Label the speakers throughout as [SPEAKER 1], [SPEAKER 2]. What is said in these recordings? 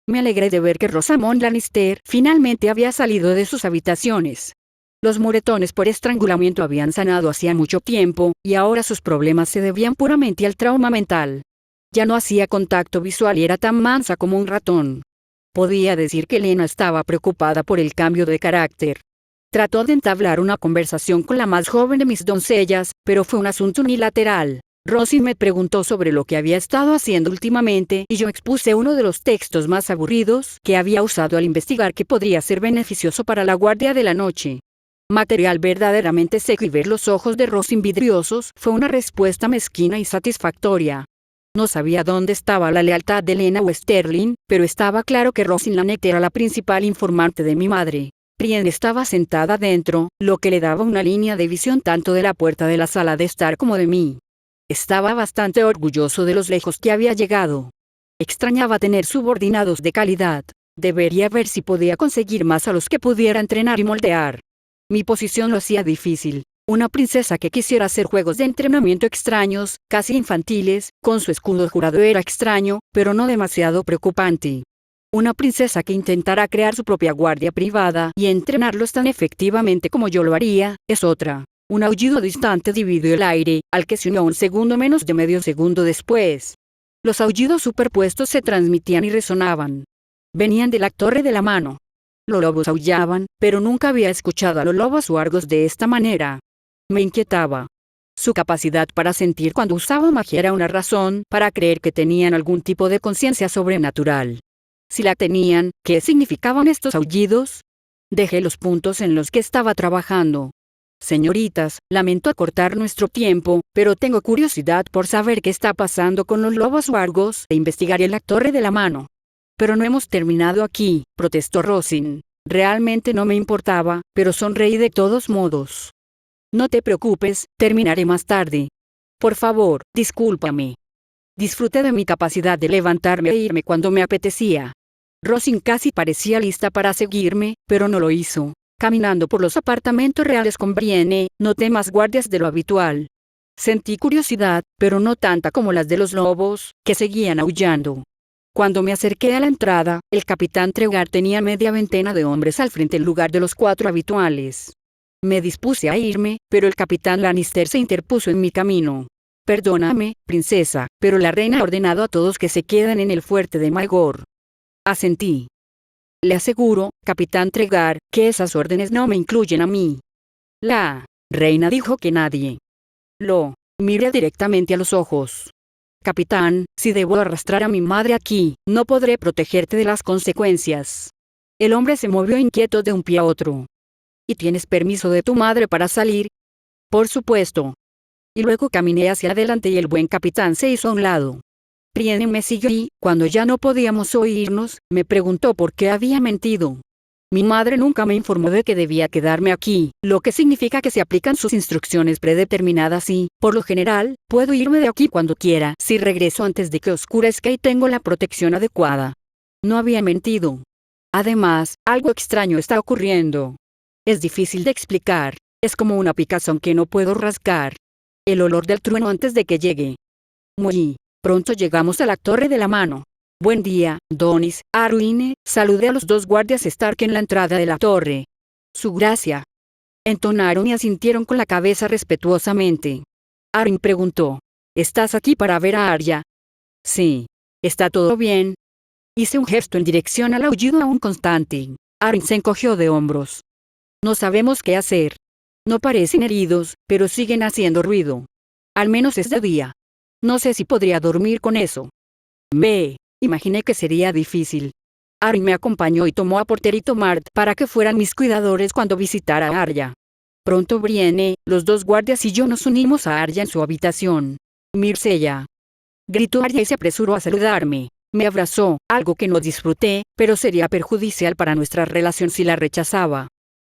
[SPEAKER 1] Me alegré de ver que Rosamund Lannister finalmente había salido de sus habitaciones. Los moretones por estrangulamiento habían sanado hacía mucho tiempo, y ahora sus problemas se debían puramente al trauma mental. Ya no hacía contacto visual y era tan mansa como un ratón. Podía decir que Lena estaba preocupada por el cambio de carácter. Trató de entablar una conversación con la más joven de mis doncellas, pero fue un asunto unilateral. Rosin me preguntó sobre lo que había estado haciendo últimamente y yo expuse uno de los textos más aburridos que había usado al investigar que podría ser beneficioso para la guardia de la noche. Material verdaderamente seco, y ver los ojos de Rosin vidriosos fue una respuesta mezquina y satisfactoria. No sabía dónde estaba la lealtad de Lena o Sterling, pero estaba claro que Rosin Lannister era la principal informante de mi madre. Brienne estaba sentada dentro, lo que le daba una línea de visión tanto de la puerta de la sala de estar como de mí. Estaba bastante orgulloso de los lejos que había llegado. Extrañaba tener subordinados de calidad. Debería ver si podía conseguir más a los que pudiera entrenar y moldear. Mi posición lo hacía difícil. Una princesa que quisiera hacer juegos de entrenamiento extraños, casi infantiles, con su escudo jurado era extraño, pero no demasiado preocupante. Una princesa que intentara crear su propia guardia privada y entrenarlos tan efectivamente como yo lo haría, es otra. Un aullido distante dividió el aire, al que se unió un segundo menos de medio segundo después. Los aullidos superpuestos se transmitían y resonaban. Venían de la torre de la mano. Los lobos aullaban, pero nunca había escuchado a los lobos huargos de esta manera. Me inquietaba. Su capacidad para sentir cuando usaba magia era una razón para creer que tenían algún tipo de conciencia sobrenatural. Si la tenían, ¿qué significaban estos aullidos? Dejé los puntos en los que estaba trabajando. Señoritas, lamento acortar nuestro tiempo, pero tengo curiosidad por saber qué está pasando con los lobos huargos e investigaré la torre de la mano. Pero no hemos terminado aquí, protestó Rosin. Realmente no me importaba, pero sonreí de todos modos. No te preocupes, terminaré más tarde. Por favor, discúlpame. Disfruté de mi capacidad de levantarme e irme cuando me apetecía. Rosin casi parecía lista para seguirme, pero no lo hizo. Caminando por los apartamentos reales con Brienne, noté más guardias de lo habitual. Sentí curiosidad, pero no tanta como las de los lobos, que seguían aullando. Cuando me acerqué a la entrada, el capitán Tregar tenía media veintena de hombres al frente en lugar de los 4 habituales. Me dispuse a irme, pero el capitán Lannister se interpuso en mi camino. Perdóname, princesa, pero la reina ha ordenado a todos que se queden en el fuerte de Maegor. Asentí. Le aseguro, capitán Tregar, que esas órdenes no me incluyen a mí. La reina dijo que nadie. Lo miré directamente a los ojos. Capitán, si debo arrastrar a mi madre aquí, no podré protegerte de las consecuencias. El hombre se movió inquieto de un pie a otro. ¿Y tienes permiso de tu madre para salir? Por supuesto. Y luego caminé hacia adelante y el buen capitán se hizo a un lado. Brienne me siguió y, cuando ya no podíamos oírnos, me preguntó por qué había mentido. Mi madre nunca me informó de que debía quedarme aquí, lo que significa que se aplican sus instrucciones predeterminadas y, por lo general, puedo irme de aquí cuando quiera si regreso antes de que oscurezca y tengo la protección adecuada. No había mentido. Además, algo extraño está ocurriendo. Es difícil de explicar, es como una picazón que no puedo rasgar. El olor del trueno antes de que llegue. Muy pronto llegamos a la torre de la mano. Buen día, Donis, Arwine, saludé a los 2 guardias Stark en la entrada de la torre. Su gracia. Entonaron y asintieron con la cabeza respetuosamente. Arryn preguntó. ¿Estás aquí para ver a Arya? Sí. ¿Está todo bien? Hice un gesto en dirección al aullido aún constante. Arryn se encogió de hombros. No sabemos qué hacer. No parecen heridos, pero siguen haciendo ruido. Al menos es de día. No sé si podría dormir con eso. Me imaginé que sería difícil. Arryn me acompañó y tomó a Porter y Tomart para que fueran mis cuidadores cuando visitara a Arya. Pronto Brienne, los 2 guardias y yo nos unimos a Arya en su habitación. Myrcella. Gritó Arya y se apresuró a saludarme. Me abrazó, algo que no disfruté, pero sería perjudicial para nuestra relación si la rechazaba.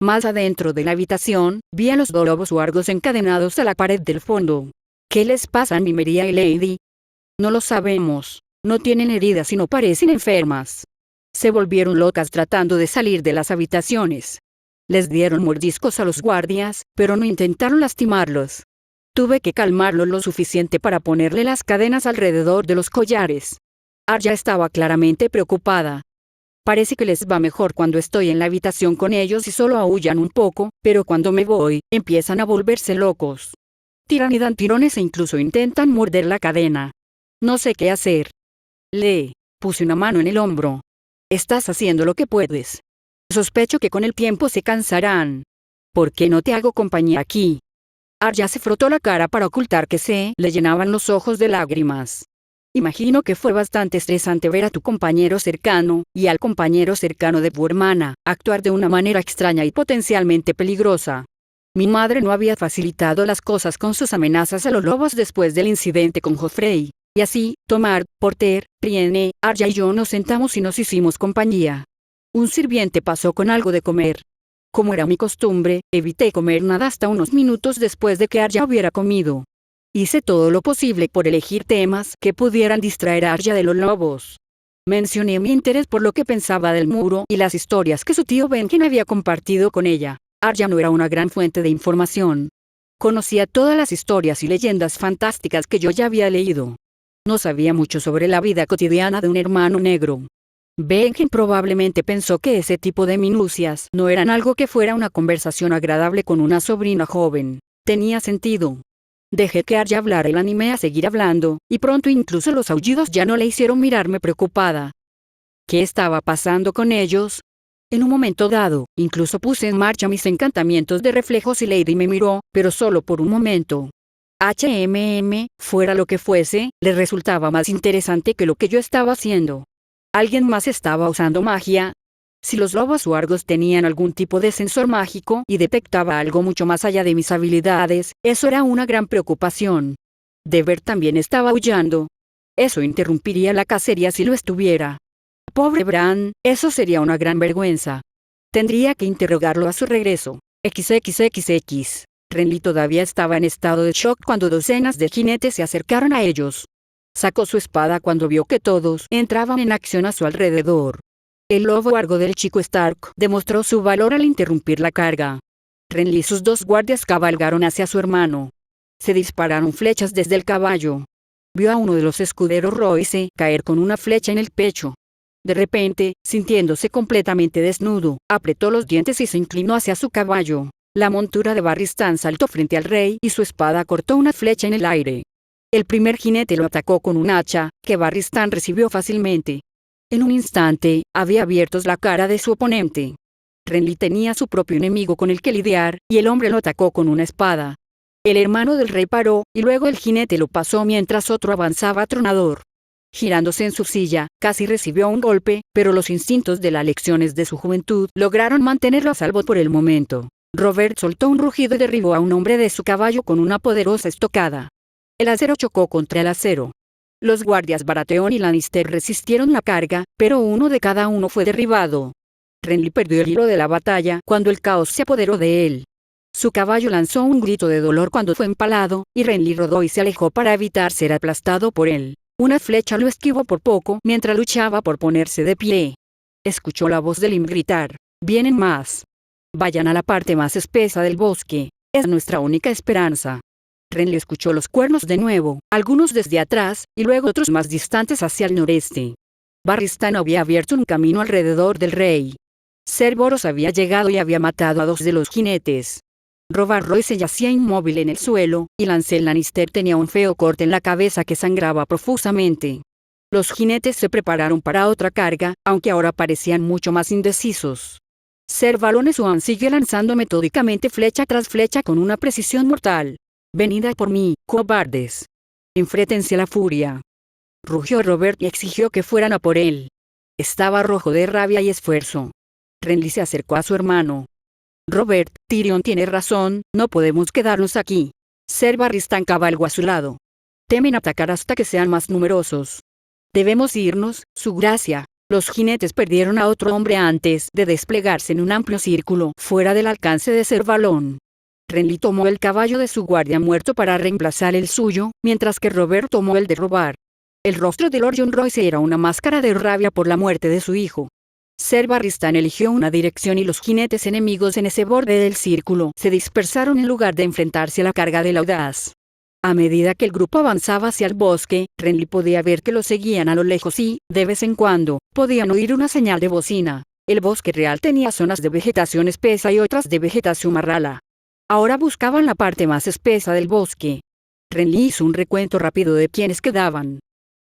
[SPEAKER 1] Más adentro de la habitación, vi a los 2 lobos huargos encadenados a la pared del fondo. ¿Qué les pasa a Nymeria y Lady? No lo sabemos. No tienen heridas y no parecen enfermas. Se volvieron locas tratando de salir de las habitaciones. Les dieron mordiscos a los guardias, pero no intentaron lastimarlos. Tuve que calmarlos lo suficiente para ponerle las cadenas alrededor de los collares. Arya estaba claramente preocupada. Parece que les va mejor cuando estoy en la habitación con ellos y solo aúllan un poco, pero cuando me voy, empiezan a volverse locos. Tiran y dan tirones e incluso intentan morder la cadena. No sé qué hacer. Le puse una mano en el hombro. Estás haciendo lo que puedes. Sospecho que con el tiempo se cansarán. ¿Por qué no te hago compañía aquí? Arya se frotó la cara para ocultar que se le llenaban los ojos de lágrimas. Imagino que fue bastante estresante ver a tu compañero cercano, y al compañero cercano de tu hermana, actuar de una manera extraña y potencialmente peligrosa. Mi madre no había facilitado las cosas con sus amenazas a los lobos después del incidente con Joffrey. Y así, Tomar, Porter, Brienne, Arya y yo nos sentamos y nos hicimos compañía. Un sirviente pasó con algo de comer. Como era mi costumbre, evité comer nada hasta unos minutos después de que Arya hubiera comido. Hice todo lo posible por elegir temas que pudieran distraer a Arya de los lobos. Mencioné mi interés por lo que pensaba del muro y las historias que su tío Benjen había compartido con ella. Arya no era una gran fuente de información. Conocía todas las historias y leyendas fantásticas que yo ya había leído. No sabía mucho sobre la vida cotidiana de un hermano negro. Benjen probablemente pensó que ese tipo de minucias no eran algo que fuera una conversación agradable con una sobrina joven. Tenía sentido. Dejé que Arya hablara y la animé a seguir hablando, y pronto incluso los aullidos ya no le hicieron mirarme preocupada. ¿Qué estaba pasando con ellos? En un momento dado, incluso puse en marcha mis encantamientos de reflejos y Lady me miró, pero solo por un momento. Fuera lo que fuese, le resultaba más interesante que lo que yo estaba haciendo. ¿Alguien más estaba usando magia? Si los lobos huargos tenían algún tipo de sensor mágico y detectaba algo mucho más allá de mis habilidades, eso era una gran preocupación. Deber también estaba aullando. Eso interrumpiría la cacería si lo estuviera. Pobre Bran, eso sería una gran vergüenza. Tendría que interrogarlo a su regreso. XXXX. Renly todavía estaba en estado de shock cuando docenas de jinetes se acercaron a ellos. Sacó su espada cuando vio que todos entraban en acción a su alrededor. El lobo huargo del chico Stark demostró su valor al interrumpir la carga. Renly y sus dos guardias cabalgaron hacia su hermano. Se dispararon flechas desde el caballo. Vio a uno de los escuderos Royce caer con una flecha en el pecho. De repente, sintiéndose completamente desnudo, apretó los dientes y se inclinó hacia su caballo. La montura de Barristan saltó frente al rey y su espada cortó una flecha en el aire. El primer jinete lo atacó con un hacha, que Barristan recibió fácilmente. En un instante, había abierto la cara de su oponente. Renly tenía su propio enemigo con el que lidiar, y el hombre lo atacó con una espada. El hermano del rey paró, y luego el jinete lo pasó mientras otro avanzaba atronador. Girándose en su silla, casi recibió un golpe, pero los instintos de las lecciones de su juventud lograron mantenerlo a salvo por el momento. Robert soltó un rugido y derribó a un hombre de su caballo con una poderosa estocada. El acero chocó contra el acero. Los guardias Baratheon y Lannister resistieron la carga, pero uno de cada uno fue derribado. Renly perdió el hilo de la batalla cuando el caos se apoderó de él. Su caballo lanzó un grito de dolor cuando fue empalado, y Renly rodó y se alejó para evitar ser aplastado por él. Una flecha lo esquivó por poco mientras luchaba por ponerse de pie. Escuchó la voz de Lim gritar: «Vienen más. Vayan a la parte más espesa del bosque. Es nuestra única esperanza». Renly escuchó los cuernos de nuevo, algunos desde atrás, y luego otros más distantes hacia el noreste. Barristan había abierto un camino alrededor del rey. Cerberus había llegado y había matado a dos de los jinetes. Robert Royce yacía inmóvil en el suelo, y Lancel Lannister tenía un feo corte en la cabeza que sangraba profusamente. Los jinetes se prepararon para otra carga, aunque ahora parecían mucho más indecisos. Ser Balon Swan sigue lanzando metódicamente flecha tras flecha con una precisión mortal. «Venid a por mí, cobardes. Enfréntense a la furia», rugió Robert y exigió que fueran a por él. Estaba rojo de rabia y esfuerzo. Renly se acercó a su hermano. «Robert, Tyrion tiene razón, no podemos quedarnos aquí». Ser Barristan cabalgó a su lado. «Temen atacar hasta que sean más numerosos. Debemos irnos, su gracia». Los jinetes perdieron a otro hombre antes de desplegarse en un amplio círculo fuera del alcance de Ser Balon. Renly tomó el caballo de su guardia muerto para reemplazar el suyo, mientras que Robert tomó el de Robert. El rostro de Lord Jon Royce era una máscara de rabia por la muerte de su hijo. Ser Barristan eligió una dirección y los jinetes enemigos en ese borde del círculo se dispersaron en lugar de enfrentarse a la carga del audaz. A medida que el grupo avanzaba hacia el bosque, Renly podía ver que lo seguían a lo lejos y, de vez en cuando, podían oír una señal de bocina. El bosque real tenía zonas de vegetación espesa y otras de vegetación marrala. Ahora buscaban la parte más espesa del bosque. Renly hizo un recuento rápido de quienes quedaban.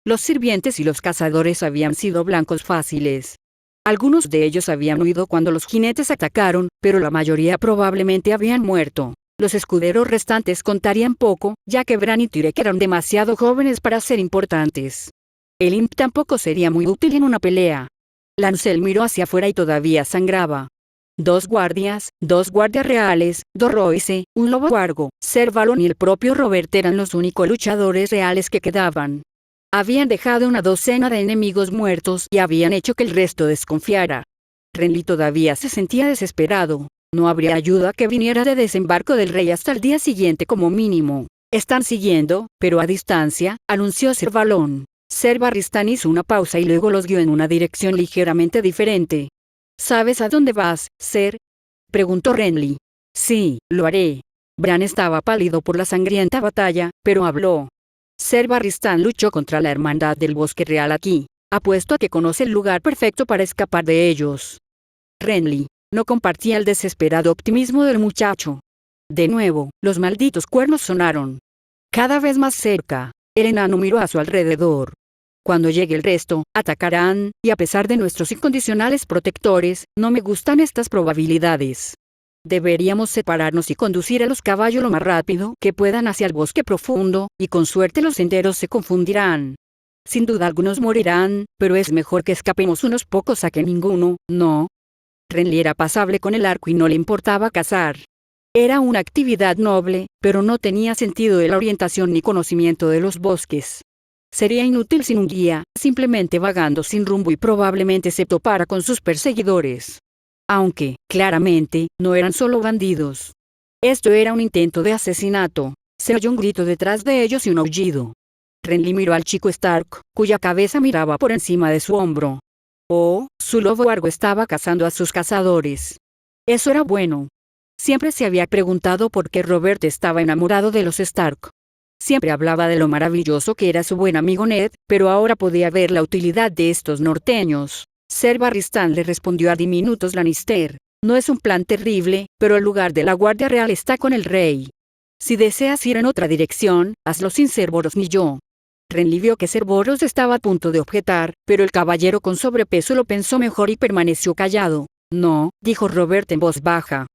[SPEAKER 1] Los sirvientes y los cazadores habían sido blancos fáciles. Algunos de ellos habían huido cuando los jinetes atacaron, pero la mayoría probablemente habían muerto. Los escuderos restantes contarían poco, ya que Bran y Tyrek eran demasiado jóvenes para ser importantes. El imp tampoco sería muy útil en una pelea. Lancel miró hacia afuera y todavía sangraba. 2 guardias reales, 2 Royce, un lobo huargo, Ser Valon y el propio Robert eran los únicos luchadores reales que quedaban. Habían dejado una docena de enemigos muertos y habían hecho que el resto desconfiara. Renly todavía se sentía desesperado. No habría ayuda que viniera de desembarco del rey hasta el día siguiente como mínimo. Están siguiendo, pero a distancia, anunció Ser Valon. Ser Barristan hizo una pausa y luego los guió en una dirección ligeramente diferente. ¿Sabes a dónde vas, Ser? Preguntó Renly. Sí, lo haré. Bran estaba pálido por la sangrienta batalla, pero habló. Ser Barristan luchó contra la hermandad del bosque real aquí. Apuesto a que conoce el lugar perfecto para escapar de ellos. Renly no compartía el desesperado optimismo del muchacho. De nuevo, los malditos cuernos sonaron. Cada vez más cerca, el enano miró a su alrededor. Cuando llegue el resto, atacarán, y a pesar de nuestros incondicionales protectores, no me gustan estas probabilidades. Deberíamos separarnos y conducir a los caballos lo más rápido que puedan hacia el bosque profundo, y con suerte los senderos se confundirán. Sin duda algunos morirán, pero es mejor que escapemos unos pocos a que ninguno, ¿no? Renly era pasable con el arco y no le importaba cazar. Era una actividad noble, pero no tenía sentido de la orientación ni conocimiento de los bosques. Sería inútil sin un guía, simplemente vagando sin rumbo y probablemente se topara con sus perseguidores. Aunque, claramente, no eran solo bandidos. Esto era un intento de asesinato. Se oyó un grito detrás de ellos y un aullido. Renly miró al chico Stark, cuya cabeza miraba por encima de su hombro. Oh, su lobo huargo estaba cazando a sus cazadores. Eso era bueno. Siempre se había preguntado por qué Robert estaba enamorado de los Stark. Siempre hablaba de lo maravilloso que era su buen amigo Ned, pero ahora podía ver la utilidad de estos norteños. Ser Barristan le respondió a diminutos Lannister. No es un plan terrible, pero el lugar de la Guardia Real está con el rey. Si deseas ir en otra dirección, hazlo sin Cerberus ni yo. Renly vio que Cerberus estaba a punto de objetar, pero el caballero con sobrepeso lo pensó mejor y permaneció callado. No, dijo Robert en voz baja.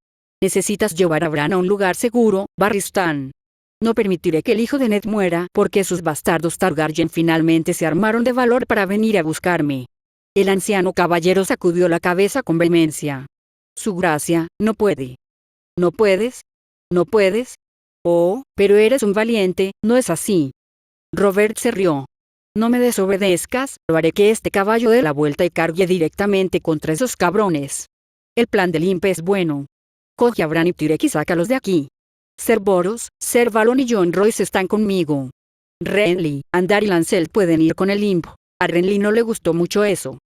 [SPEAKER 1] Necesitas llevar a Bran a un lugar seguro, Barristan. No permitiré que el hijo de Ned muera porque sus bastardos Targaryen finalmente se armaron de valor para venir a buscarme. El anciano caballero sacudió la cabeza con vehemencia. Su gracia, no puede. ¿No puedes? ¿No puedes? Oh, pero eres un valiente, ¿no es así? Robert se rió. No me desobedezcas, lo haré que este caballo dé la vuelta y cargue directamente contra esos cabrones. El plan del imp es bueno. Coge a Bran y Tyrek y sácalos de aquí. Cerberus, Ser Valon y Jon Royce están conmigo. Renly, Andar y Lancel pueden ir con el imp. A Renly no le gustó mucho eso.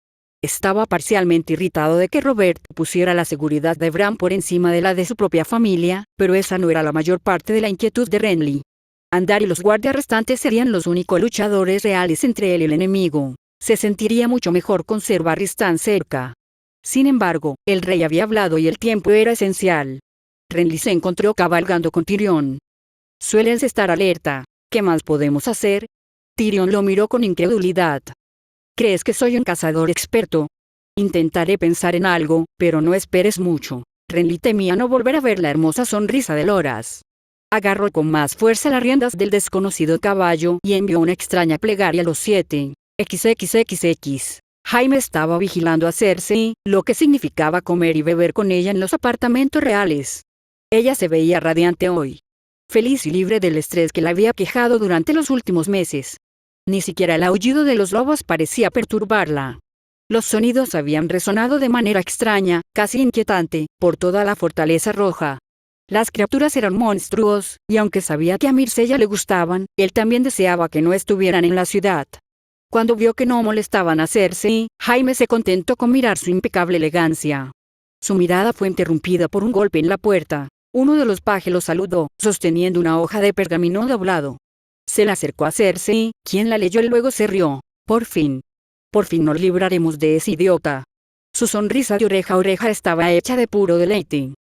[SPEAKER 1] Estaba parcialmente irritado de que Robert pusiera la seguridad de Bran por encima de la de su propia familia, pero esa no era la mayor parte de la inquietud de Renly. Andar y los guardias restantes serían los únicos luchadores reales entre él y el enemigo. Se sentiría mucho mejor con Ser Barristan cerca. Sin embargo, el rey había hablado y el tiempo era esencial. Renly se encontró cabalgando con Tyrion. Sueles estar alerta. ¿Qué más podemos hacer? Tyrion lo miró con incredulidad. ¿Crees que soy un cazador experto? Intentaré pensar en algo, pero no esperes mucho. Renly temía no volver a ver la hermosa sonrisa de Loras. Agarró con más fuerza las riendas del desconocido caballo y envió una extraña plegaria a los 7. XXXX. Jaime estaba vigilando a Cersei, lo que significaba comer y beber con ella en los apartamentos reales. Ella se veía radiante hoy. Feliz y libre del estrés que la había quejado durante los últimos meses. Ni siquiera el aullido de los lobos parecía perturbarla. Los sonidos habían resonado de manera extraña, casi inquietante, por toda la fortaleza roja. Las criaturas eran monstruos, y aunque sabía que a Myrcella le gustaban, él también deseaba que no estuvieran en la ciudad. Cuando vio que no molestaban a Cersei, Jaime se contentó con mirar su impecable elegancia. Su mirada fue interrumpida por un golpe en la puerta. Uno de los pajes lo saludó, sosteniendo una hoja de pergamino doblado. Se la acercó a Cersei, quien la leyó y luego se rió. Por fin nos libraremos de ese idiota. Su sonrisa de oreja a oreja estaba hecha de puro deleite.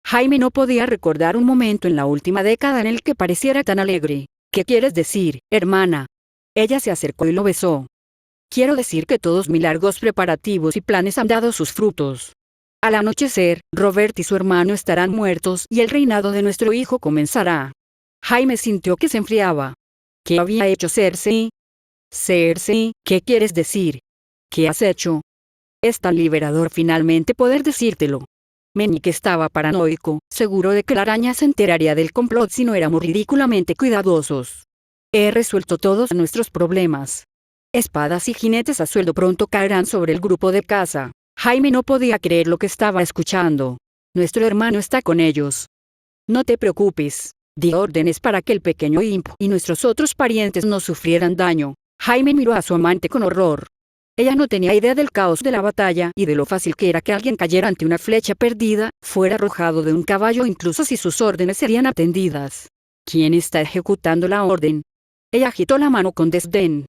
[SPEAKER 1] Jaime no podía recordar un momento en la última década en el que pareciera tan alegre. ¿Qué quieres decir, hermana? Ella se acercó y lo besó. Quiero decir que todos mis largos preparativos y planes han dado sus frutos. Al anochecer, Robert y su hermano estarán muertos y el reinado de nuestro hijo comenzará. Jaime sintió que se enfriaba. ¿Qué había hecho Cersei? Cersei, ¿qué quieres decir? ¿Qué has hecho? Es tan liberador finalmente poder decírtelo. Meñique estaba paranoico, seguro de que la araña se enteraría del complot si no éramos ridículamente cuidadosos. He resuelto todos nuestros problemas. Espadas y jinetes a sueldo pronto caerán sobre el grupo de caza. Jaime no podía creer lo que estaba escuchando. Nuestro hermano está con ellos. No te preocupes. Di órdenes para que el pequeño Imp y nuestros otros parientes no sufrieran daño. Jaime miró a su amante con horror. Ella no tenía idea del caos de la batalla y de lo fácil que era que alguien cayera ante una flecha perdida, fuera arrojado de un caballo incluso si sus órdenes serían atendidas. ¿Quién está ejecutando la orden? Ella agitó la mano con desdén.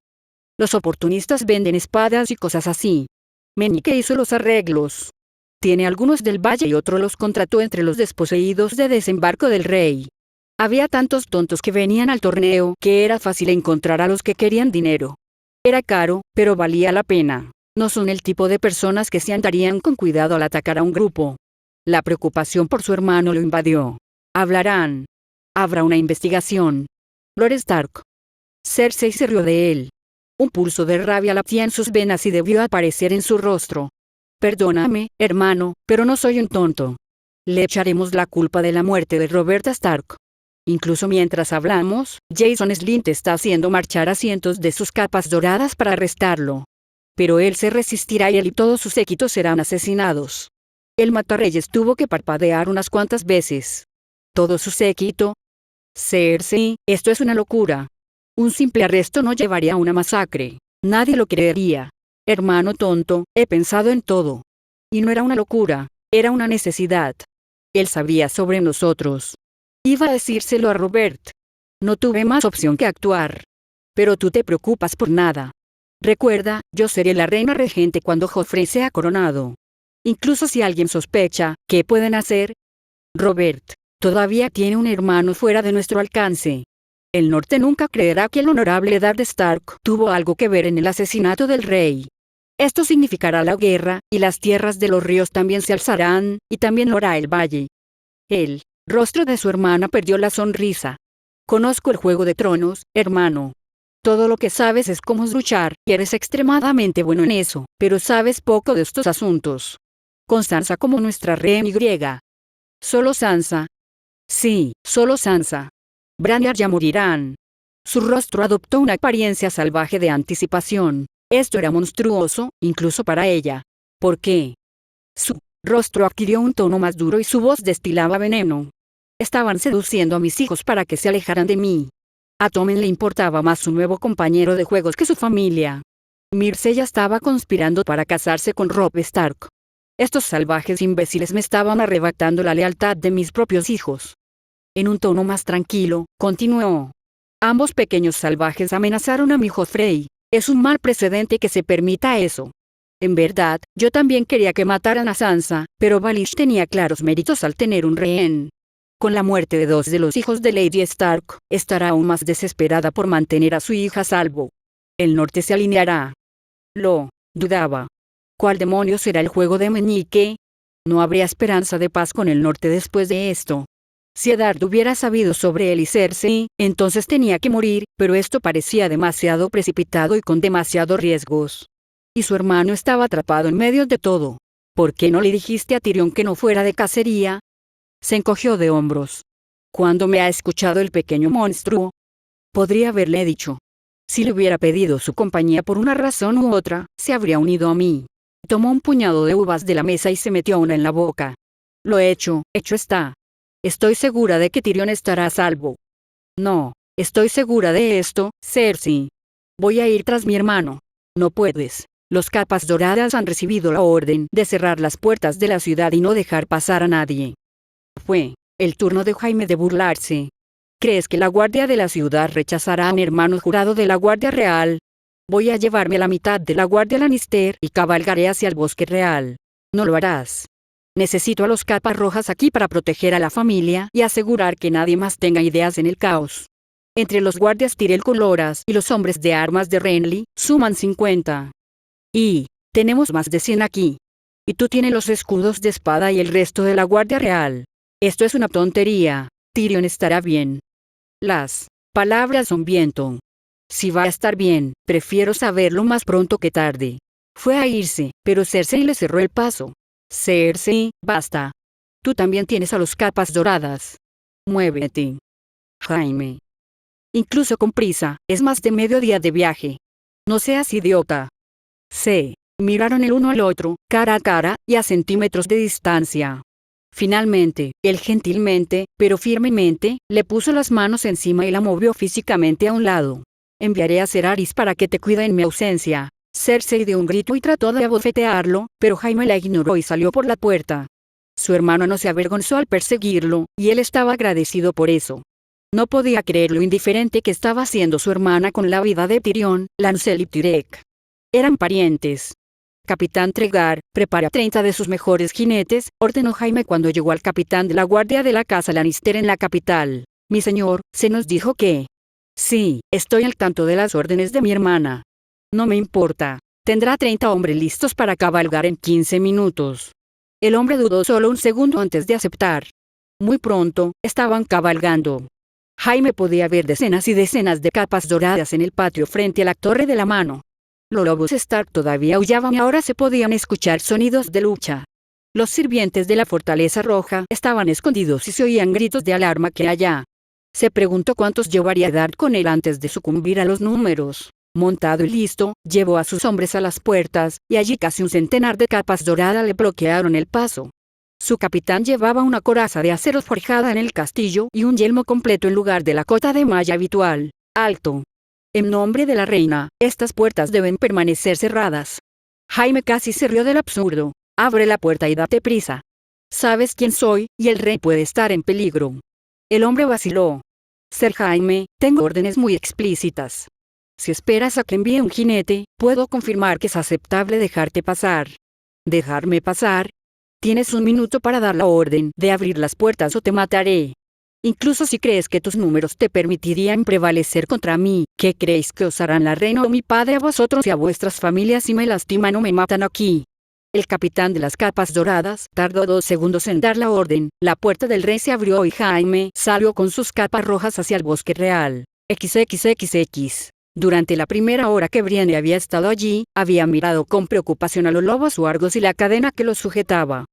[SPEAKER 1] Los oportunistas venden espadas y cosas así. Meñique hizo los arreglos. Tiene algunos del valle y otro los contrató entre los desposeídos de desembarco del rey. Había tantos tontos que venían al torneo que era fácil encontrar a los que querían dinero. Era caro, pero valía la pena. No son el tipo de personas que se andarían con cuidado al atacar a un grupo. La preocupación por su hermano lo invadió. Hablarán. Habrá una investigación. Lord Stark. Cersei se rió de él. Un pulso de rabia latía en sus venas y debió aparecer en su rostro. Perdóname, hermano, pero no soy un tonto. Le echaremos la culpa de la muerte de Roberta Stark. Incluso mientras hablamos, Jason Slint está haciendo marchar a cientos de sus capas doradas para arrestarlo. Pero él se resistirá y él y todos sus séquitos serán asesinados. El matarreyes tuvo que parpadear unas cuantas veces. ¿Todo su séquito? Cersei, esto es una locura. Un simple arresto no llevaría a una masacre. Nadie lo creería. Hermano tonto, he pensado en todo. Y no era una locura, era una necesidad. Él sabría sobre nosotros. Iba a decírselo a Robert. No tuve más opción que actuar. Pero tú te preocupas por nada. Recuerda, yo seré la reina regente cuando Joffrey sea coronado. Incluso si alguien sospecha, ¿qué pueden hacer? Robert, todavía tiene un hermano fuera de nuestro alcance. El norte nunca creerá que el honorable Eddard Stark tuvo algo que ver en el asesinato del rey. Esto significará la guerra, y las tierras de los ríos también se alzarán, y también lo hará el valle. El rostro de su hermana perdió la sonrisa. Conozco el Juego de Tronos, hermano. Todo lo que sabes es cómo luchar, y eres extremadamente bueno en eso, pero sabes poco de estos asuntos. Con Sansa como nuestra reina griega. Solo Sansa. Sí, solo Sansa. Bran y Arya morirán. Su rostro adoptó una apariencia salvaje de anticipación. Esto era monstruoso, incluso para ella. ¿Por qué? Su rostro adquirió un tono más duro y su voz destilaba veneno. Estaban seduciendo a mis hijos para que se alejaran de mí. A Tommen le importaba más su nuevo compañero de juegos que su familia. Myrcella estaba conspirando para casarse con Robb Stark. Estos salvajes imbéciles me estaban arrebatando la lealtad de mis propios hijos. En un tono más tranquilo, continuó. Ambos pequeños salvajes amenazaron a mi Joffrey. Es un mal precedente que se permita eso. En verdad, yo también quería que mataran a Sansa, pero Baelish tenía claros méritos al tener un rehén. Con la muerte de 2 de los hijos de Lady Stark, estará aún más desesperada por mantener a su hija a salvo. El norte se alineará. Lo dudaba. ¿Cuál demonios será el juego de Meñique? No habría esperanza de paz con el norte después de esto. Si Eddard hubiera sabido sobre él y Cersei, entonces tenía que morir, pero esto parecía demasiado precipitado y con demasiados riesgos. Y su hermano estaba atrapado en medio de todo. ¿Por qué no le dijiste a Tyrion que no fuera de cacería? Se encogió de hombros. ¿Cuándo me ha escuchado el pequeño monstruo? Podría haberle dicho. Si le hubiera pedido su compañía por una razón u otra, se habría unido a mí. Tomó un puñado de uvas de la mesa y se metió una en la boca. Lo hecho está. Estoy segura de que Tyrion estará a salvo. No, estoy segura de esto, Cersei. Voy a ir tras mi hermano. No puedes. Los capas doradas han recibido la orden de cerrar las puertas de la ciudad y no dejar pasar a nadie. Fue el turno de Jaime de burlarse. ¿Crees que la guardia de la ciudad rechazará a un hermano jurado de la guardia real? Voy a llevarme a la mitad de la guardia Lannister y cabalgaré hacia el bosque real. No lo harás. Necesito a los capas rojas aquí para proteger a la familia y asegurar que nadie más tenga ideas en el caos. Entre los guardias Tyrell con loras y los hombres de armas de Renly, suman 50. Y tenemos más de 100 aquí. Y tú tienes los escudos de espada y el resto de la guardia real. Esto es una tontería. Tyrion estará bien. Las palabras son viento. Si va a estar bien, prefiero saberlo más pronto que tarde. Fue a irse, pero Cersei le cerró el paso. Cersei, basta. Tú también tienes a los capas doradas. Muévete. Jaime. Incluso con prisa, es más de mediodía de viaje. No seas idiota. Se miraron el uno al otro, cara a cara, y a centímetros de distancia. Finalmente, él gentilmente, pero firmemente, le puso las manos encima y la movió físicamente a un lado. Enviaré a Ceraris para que te cuide en mi ausencia. Cersei dio un grito y trató de abofetearlo, pero Jaime la ignoró y salió por la puerta. Su hermano no se avergonzó al perseguirlo, y él estaba agradecido por eso. No podía creer lo indiferente que estaba haciendo su hermana con la vida de Tyrion, Lancel y Tyrek. Eran parientes. Capitán Tregar, prepara 30 de sus mejores jinetes, ordenó Jaime cuando llegó al capitán de la guardia de la casa Lannister en la capital. Mi señor, se nos dijo que... Sí, estoy al tanto de las órdenes de mi hermana. No me importa. Tendrá 30 hombres listos para cabalgar en 15 minutos. El hombre dudó solo un segundo antes de aceptar. Muy pronto, estaban cabalgando. Jaime podía ver decenas y decenas de capas doradas en el patio frente a la Torre de la Mano. Los lobos Stark todavía aullaban y ahora se podían escuchar sonidos de lucha. Los sirvientes de la Fortaleza Roja estaban escondidos y se oían gritos de alarma que allá. Se preguntó cuántos llevaría Dart con él antes de sucumbir a los números. Montado y listo, llevó a sus hombres a las puertas, y allí casi un centenar de capas doradas le bloquearon el paso. Su capitán llevaba una coraza de acero forjada en el castillo y un yelmo completo en lugar de la cota de malla habitual. Alto. En nombre de la reina, estas puertas deben permanecer cerradas. Jaime casi se rió del absurdo. Abre la puerta y date prisa. Sabes quién soy, y el rey puede estar en peligro. El hombre vaciló. Ser Jaime, tengo órdenes muy explícitas. Si esperas a que envíe un jinete, puedo confirmar que es aceptable dejarte pasar. ¿Dejarme pasar? Tienes un minuto para dar la orden de abrir las puertas o te mataré. Incluso si crees que tus números te permitirían prevalecer contra mí, ¿qué creéis que os harán la reina o mi padre a vosotros y a vuestras familias si me lastiman o me matan aquí? El capitán de las capas doradas tardó 2 segundos en dar la orden, la puerta del rey se abrió y Jaime salió con sus capas rojas hacia el bosque real. XXXX. Durante la primera hora que Brienne había estado allí, había mirado con preocupación a los lobos huargos y la cadena que los sujetaba.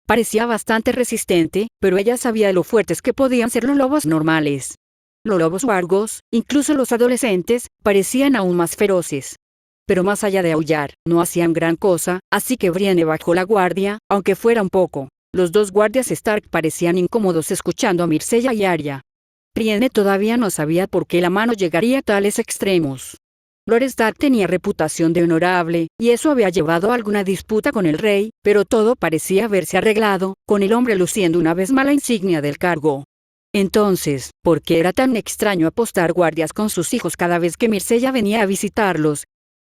[SPEAKER 1] Parecía bastante resistente, pero ella sabía de lo fuertes que podían ser los lobos normales. Los lobos huargos, incluso los adolescentes, parecían aún más feroces. Pero más allá de aullar, no hacían gran cosa, así que Brienne bajó la guardia, aunque fuera un poco. Los dos guardias Stark parecían incómodos escuchando a Myrcella y Arya. Brienne todavía no sabía por qué la mano llegaría a tales extremos. Lord Stark tenía reputación de honorable, y eso había llevado a alguna disputa con el rey, pero todo parecía haberse arreglado, con el hombre luciendo una vez más la insignia del cargo. Entonces, ¿por qué era tan extraño apostar guardias con sus hijos cada vez que Myrcella venía a visitarlos?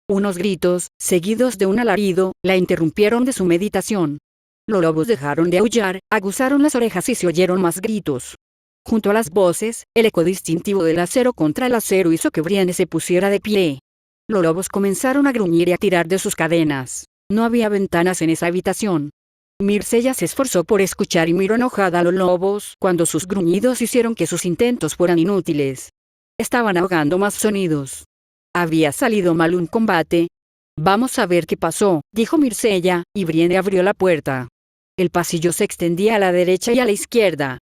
[SPEAKER 1] Unos gritos, seguidos de un alarido, la interrumpieron de su meditación. Los lobos dejaron de aullar, aguzaron las orejas y se oyeron más gritos. Junto a las voces, el eco distintivo del acero contra el acero hizo que Brienne se pusiera de pie. Los lobos comenzaron a gruñir y a tirar de sus cadenas. No había ventanas en esa habitación. Myrcella se esforzó por escuchar y miró enojada a los lobos cuando sus gruñidos hicieron que sus intentos fueran inútiles. Estaban ahogando más sonidos. Había salido mal un combate. Vamos a ver qué pasó, dijo Myrcella, y Brienne abrió la puerta. El pasillo se extendía a la derecha y a la izquierda.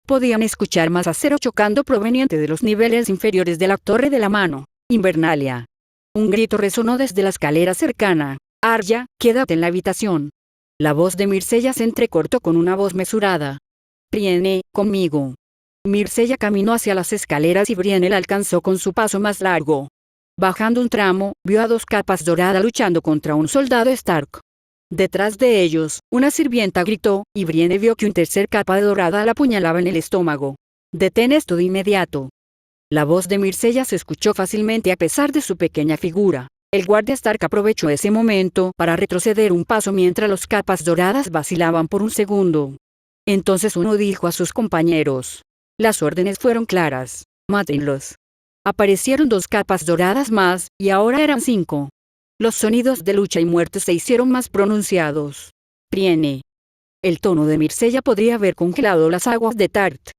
[SPEAKER 1] Podían escuchar más acero chocando proveniente de los niveles inferiores de la Torre de la Mano. Invernalia. Un grito resonó desde la escalera cercana. Arya, quédate en la habitación. La voz de Myrcella se entrecortó con una voz mesurada. Brienne, conmigo. Myrcella caminó hacia las escaleras y Brienne la alcanzó con su paso más largo. Bajando un tramo, vio a 2 capas doradas luchando contra un soldado Stark. Detrás de ellos, una sirvienta gritó, y Brienne vio que un tercer capa de dorada la apuñalaba en el estómago. Detén esto de inmediato. La voz de Mircea se escuchó fácilmente a pesar de su pequeña figura. El guardia Stark aprovechó ese momento para retroceder un paso mientras los capas doradas vacilaban por un segundo. Entonces uno dijo a sus compañeros. Las órdenes fueron claras. Mátenlos. Aparecieron 2 capas doradas más, y ahora eran 5. Los sonidos de lucha y muerte se hicieron más pronunciados. Priene. El tono de Mircea podría haber congelado las aguas de Tart.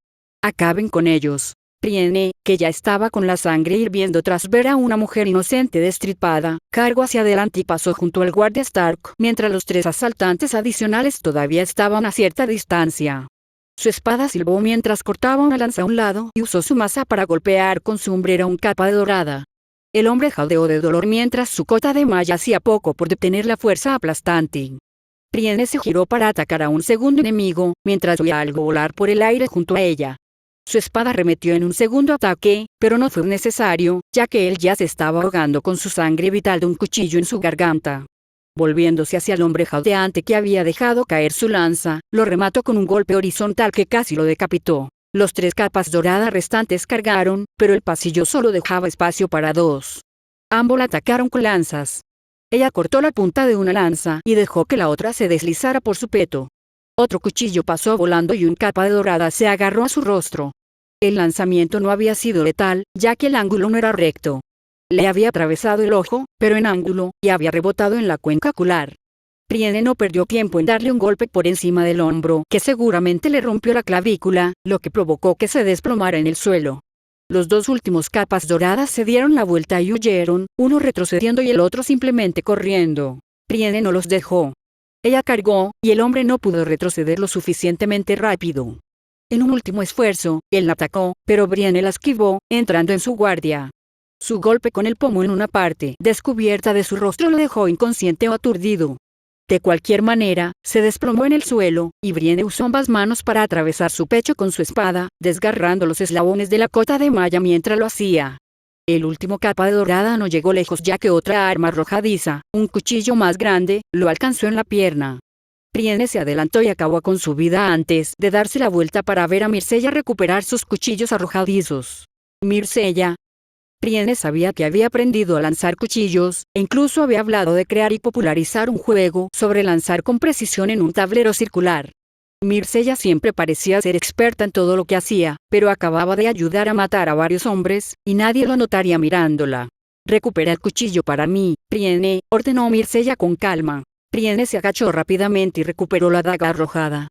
[SPEAKER 1] Acaben con ellos. Priene, que ya estaba con la sangre hirviendo tras ver a una mujer inocente destripada, cargó hacia adelante y pasó junto al guardia Stark, mientras los 3 asaltantes adicionales todavía estaban a cierta distancia. Su espada silbó mientras cortaba una lanza a un lado y usó su maza para golpear con su hombrera un capa de dorada. El hombre jadeó de dolor mientras su cota de malla hacía poco por detener la fuerza aplastante. Priene se giró para atacar a un segundo enemigo, mientras oía algo volar por el aire junto a ella. Su espada arremetió en un segundo ataque, pero no fue necesario, ya que él ya se estaba ahogando con su sangre vital de un cuchillo en su garganta. Volviéndose hacia el hombre jadeante que había dejado caer su lanza, lo remató con un golpe horizontal que casi lo decapitó. Los 3 capas doradas restantes cargaron, pero el pasillo solo dejaba espacio para 2. Ambos la atacaron con lanzas. Ella cortó la punta de una lanza y dejó que la otra se deslizara por su peto. Otro cuchillo pasó volando y un capa de dorada se agarró a su rostro. El lanzamiento no había sido letal, ya que el ángulo no era recto. Le había atravesado el ojo, pero en ángulo, y había rebotado en la cuenca ocular. Priene no perdió tiempo en darle un golpe por encima del hombro, que seguramente le rompió la clavícula, lo que provocó que se desplomara en el suelo. Los 2 últimos capas doradas se dieron la vuelta y huyeron, uno retrocediendo y el otro simplemente corriendo. Priene no los dejó. Ella cargó, y el hombre no pudo retroceder lo suficientemente rápido. En un último esfuerzo, él la atacó, pero Brienne la esquivó, entrando en su guardia. Su golpe con el pomo en una parte descubierta de su rostro lo dejó inconsciente o aturdido. De cualquier manera, se desplomó en el suelo, y Brienne usó ambas manos para atravesar su pecho con su espada, desgarrando los eslabones de la cota de malla mientras lo hacía. El último capa de dorada no llegó lejos ya que otra arma arrojadiza, un cuchillo más grande, lo alcanzó en la pierna. Brienne se adelantó y acabó con su vida antes de darse la vuelta para ver a Mircea recuperar sus cuchillos arrojadizos. Mircea. Brienne sabía que había aprendido a lanzar cuchillos, e incluso había hablado de crear y popularizar un juego sobre lanzar con precisión en un tablero circular. Mircea siempre parecía ser experta en todo lo que hacía, pero acababa de ayudar a matar a varios hombres, y nadie lo notaría mirándola. «Recupera el cuchillo para mí, Brienne», ordenó Mircea con calma. Brienne se agachó rápidamente y recuperó la daga arrojada.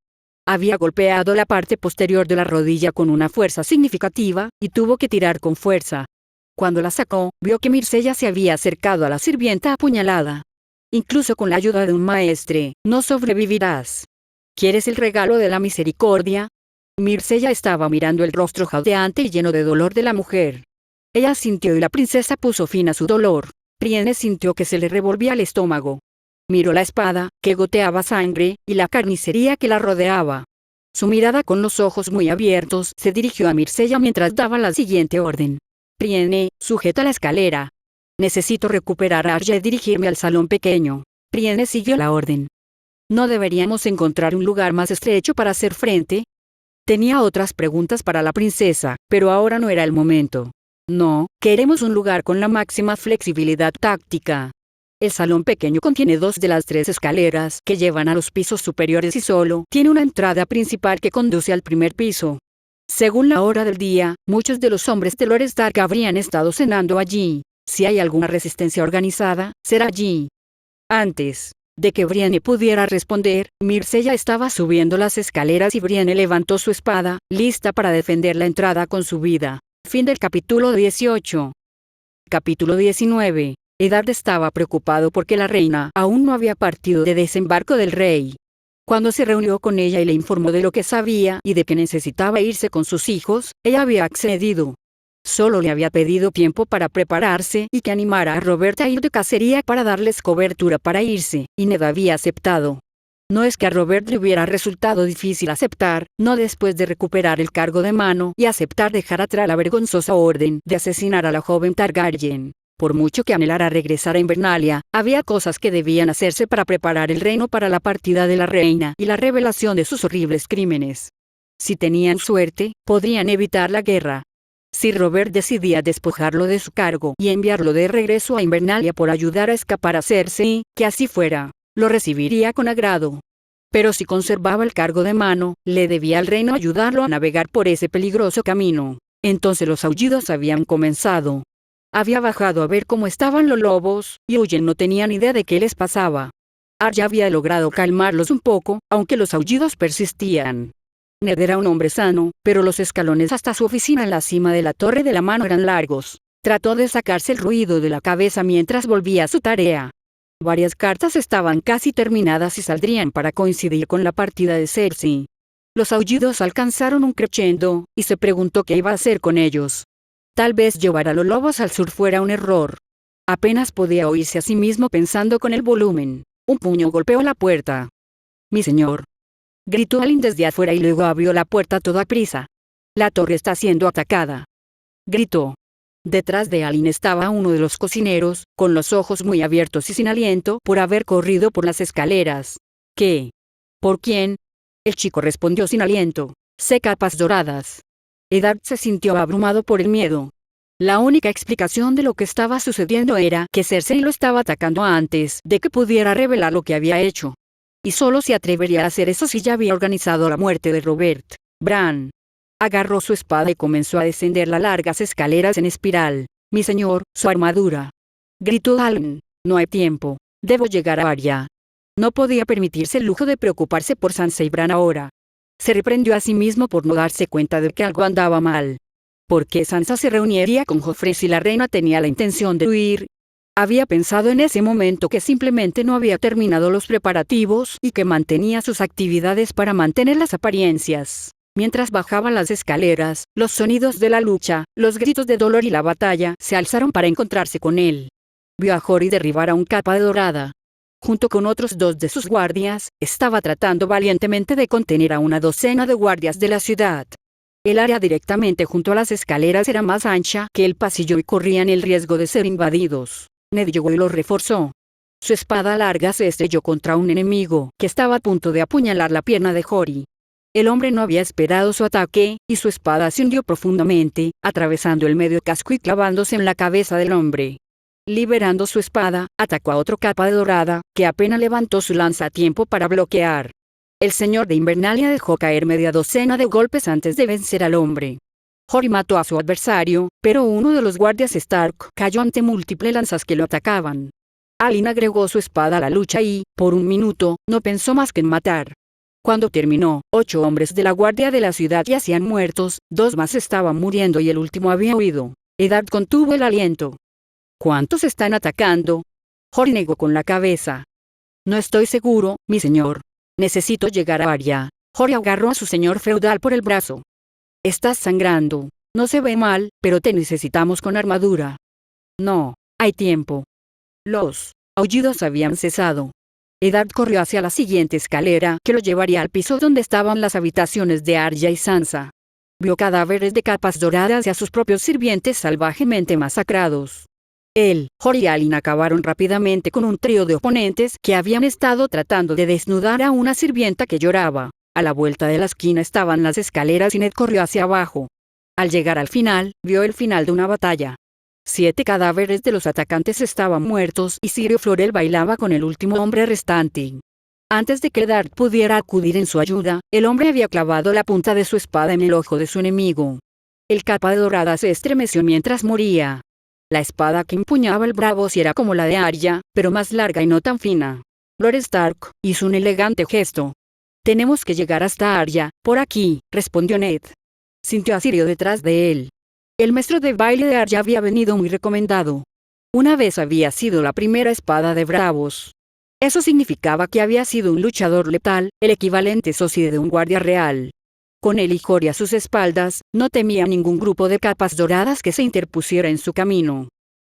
[SPEAKER 1] Había golpeado la parte posterior de la rodilla con una fuerza significativa, y tuvo que tirar con fuerza. Cuando la sacó, vio que Mircea se había acercado a la sirvienta apuñalada. «Incluso con la ayuda de un maestre, no sobrevivirás. ¿Quieres el regalo de la misericordia?» Mircea estaba mirando el rostro jadeante y lleno de dolor de la mujer. Ella sintió y la princesa puso fin a su dolor. Brienne sintió que se le revolvía el estómago. Miró la espada, que goteaba sangre, y la carnicería que la rodeaba. Su mirada con los ojos muy abiertos se dirigió a Mircea mientras daba la siguiente orden. «Brienne, sujeta la escalera. Necesito recuperar a Arya y dirigirme al salón pequeño». Brienne siguió la orden. ¿No deberíamos encontrar un lugar más estrecho para hacer frente? Tenía otras preguntas para la princesa, pero ahora no era el momento. No, queremos un lugar con la máxima flexibilidad táctica. El salón pequeño contiene 2 de las 3 escaleras que llevan a los pisos superiores y solo tiene una entrada principal que conduce al primer piso. Según la hora del día, muchos de los hombres de Lord Stark habrían estado cenando allí. Si hay alguna resistencia organizada, será allí. Antes de que Brienne pudiera responder, Mircea estaba subiendo las escaleras y Brienne levantó su espada, lista para defender la entrada con su vida. Fin del capítulo 18. Capítulo 19. Eddard estaba preocupado porque la reina aún no había partido de desembarco del rey. Cuando se reunió con ella y le informó de lo que sabía y de que necesitaba irse con sus hijos, ella había accedido. Solo le había pedido tiempo para prepararse y que animara a Robert a ir de cacería para darles cobertura para irse, y Ned había aceptado. No es que a Robert le hubiera resultado difícil aceptar, no después de recuperar el cargo de mano y aceptar dejar atrás la vergonzosa orden de asesinar a la joven Targaryen. Por mucho que anhelara regresar a Invernalia, había cosas que debían hacerse para preparar el reino para la partida de la reina y la revelación de sus horribles crímenes. Si tenían suerte, podrían evitar la guerra. Si Robert decidía despojarlo de su cargo y enviarlo de regreso a Invernalia por ayudar a escapar a Cersei, que así fuera, lo recibiría con agrado. Pero si conservaba el cargo de mano, le debía al reino ayudarlo a navegar por ese peligroso camino. Entonces los aullidos habían comenzado. Había bajado a ver cómo estaban los lobos, y Oyen no tenían idea de qué les pasaba. Arya había logrado calmarlos un poco, aunque los aullidos persistían. Ned era un hombre sano, pero los escalones hasta su oficina en la cima de la Torre de la Mano eran largos. Trató de sacarse el ruido de la cabeza mientras volvía a su tarea. Varias cartas estaban casi terminadas y saldrían para coincidir con la partida de Cersei. Los aullidos alcanzaron un crescendo, y se preguntó qué iba a hacer con ellos. Tal vez llevar a los lobos al sur fuera un error. Apenas podía oírse a sí mismo pensando con el volumen. Un puño golpeó la puerta. «Mi señor», gritó Alyn desde afuera y luego abrió la puerta a toda prisa. «La torre está siendo atacada», gritó. Detrás de Alyn estaba uno de los cocineros, con los ojos muy abiertos y sin aliento por haber corrido por las escaleras. «¿Qué? ¿Por quién?», el chico respondió sin aliento. «Sé capas doradas». Eddard se sintió abrumado por el miedo. La única explicación de lo que estaba sucediendo era que Cersei lo estaba atacando antes de que pudiera revelar lo que había hecho. Y solo se atrevería a hacer eso si ya había organizado la muerte de Robert. Bran agarró su espada y comenzó a descender las largas escaleras en espiral. «Mi señor, su armadura», gritó Alyn. «No hay tiempo. Debo llegar a Arya». No podía permitirse el lujo de preocuparse por Sansa y Bran ahora. Se reprendió a sí mismo por no darse cuenta de que algo andaba mal. ¿Por qué Sansa se reuniría con Joffrey si la reina tenía la intención de huir? Había pensado en ese momento que simplemente no había terminado los preparativos y que mantenía sus actividades para mantener las apariencias. Mientras bajaban las escaleras, los sonidos de la lucha, los gritos de dolor y la batalla se alzaron para encontrarse con él. Vio a Jory derribar a un capa de dorada. Junto con otros 2 de sus guardias, estaba tratando valientemente de contener a una docena de guardias de la ciudad. El área directamente junto a las escaleras era más ancha que el pasillo y corrían el riesgo de ser invadidos. Ned llegó y los reforzó. Su espada larga se estrelló contra un enemigo que estaba a punto de apuñalar la pierna de Jory. El hombre no había esperado su ataque, y su espada se hundió profundamente, atravesando el medio casco y clavándose en la cabeza del hombre. Liberando su espada, atacó a otro capa de dorada, que apenas levantó su lanza a tiempo para bloquear. El señor de Invernalia dejó caer media docena de golpes antes de vencer al hombre. Jory mató a su adversario, pero uno de los guardias Stark cayó ante múltiples lanzas que lo atacaban. Alyn agregó su espada a la lucha y, por un minuto, no pensó más que en matar. Cuando terminó, 8 hombres de la guardia de la ciudad yacían muertos, 2 más estaban muriendo y el último había huido. Eddard contuvo el aliento. «¿Cuántos están atacando?», Jory negó con la cabeza. «No estoy seguro, mi señor. Necesito llegar a Arya». Jory agarró a su señor feudal por el brazo. «Estás sangrando. No se ve mal, pero te necesitamos con armadura». «No, hay tiempo». Los aullidos habían cesado. Eddard corrió hacia la siguiente escalera que lo llevaría al piso donde estaban las habitaciones de Arya y Sansa. Vio cadáveres de capas doradas y a sus propios sirvientes salvajemente masacrados. Él, Jory y Alyn acabaron rápidamente con un trío de oponentes que habían estado tratando de desnudar a una sirvienta que lloraba. A la vuelta de la esquina estaban las escaleras y Ned corrió hacia abajo. Al llegar al final, vio el final de una batalla. 7 cadáveres de los atacantes estaban muertos y Syrio Florel bailaba con el último hombre restante. Antes de que Eddard pudiera acudir en su ayuda, el hombre había clavado la punta de su espada en el ojo de su enemigo. El capa de dorada se estremeció mientras moría. La espada que empuñaba el bravo sí era como la de Arya, pero más larga y no tan fina. Lord Stark hizo un elegante gesto. «Tenemos que llegar hasta Arya, por aquí», respondió Ned. Sintió a Syrio detrás de él. El maestro de baile de Arya había venido muy recomendado. Una vez había sido la primera espada de bravos. Eso significaba que había sido un luchador letal, el equivalente socio de un guardia real. Con él y Jory a sus espaldas, no temía ningún grupo de capas doradas que se interpusiera en su camino.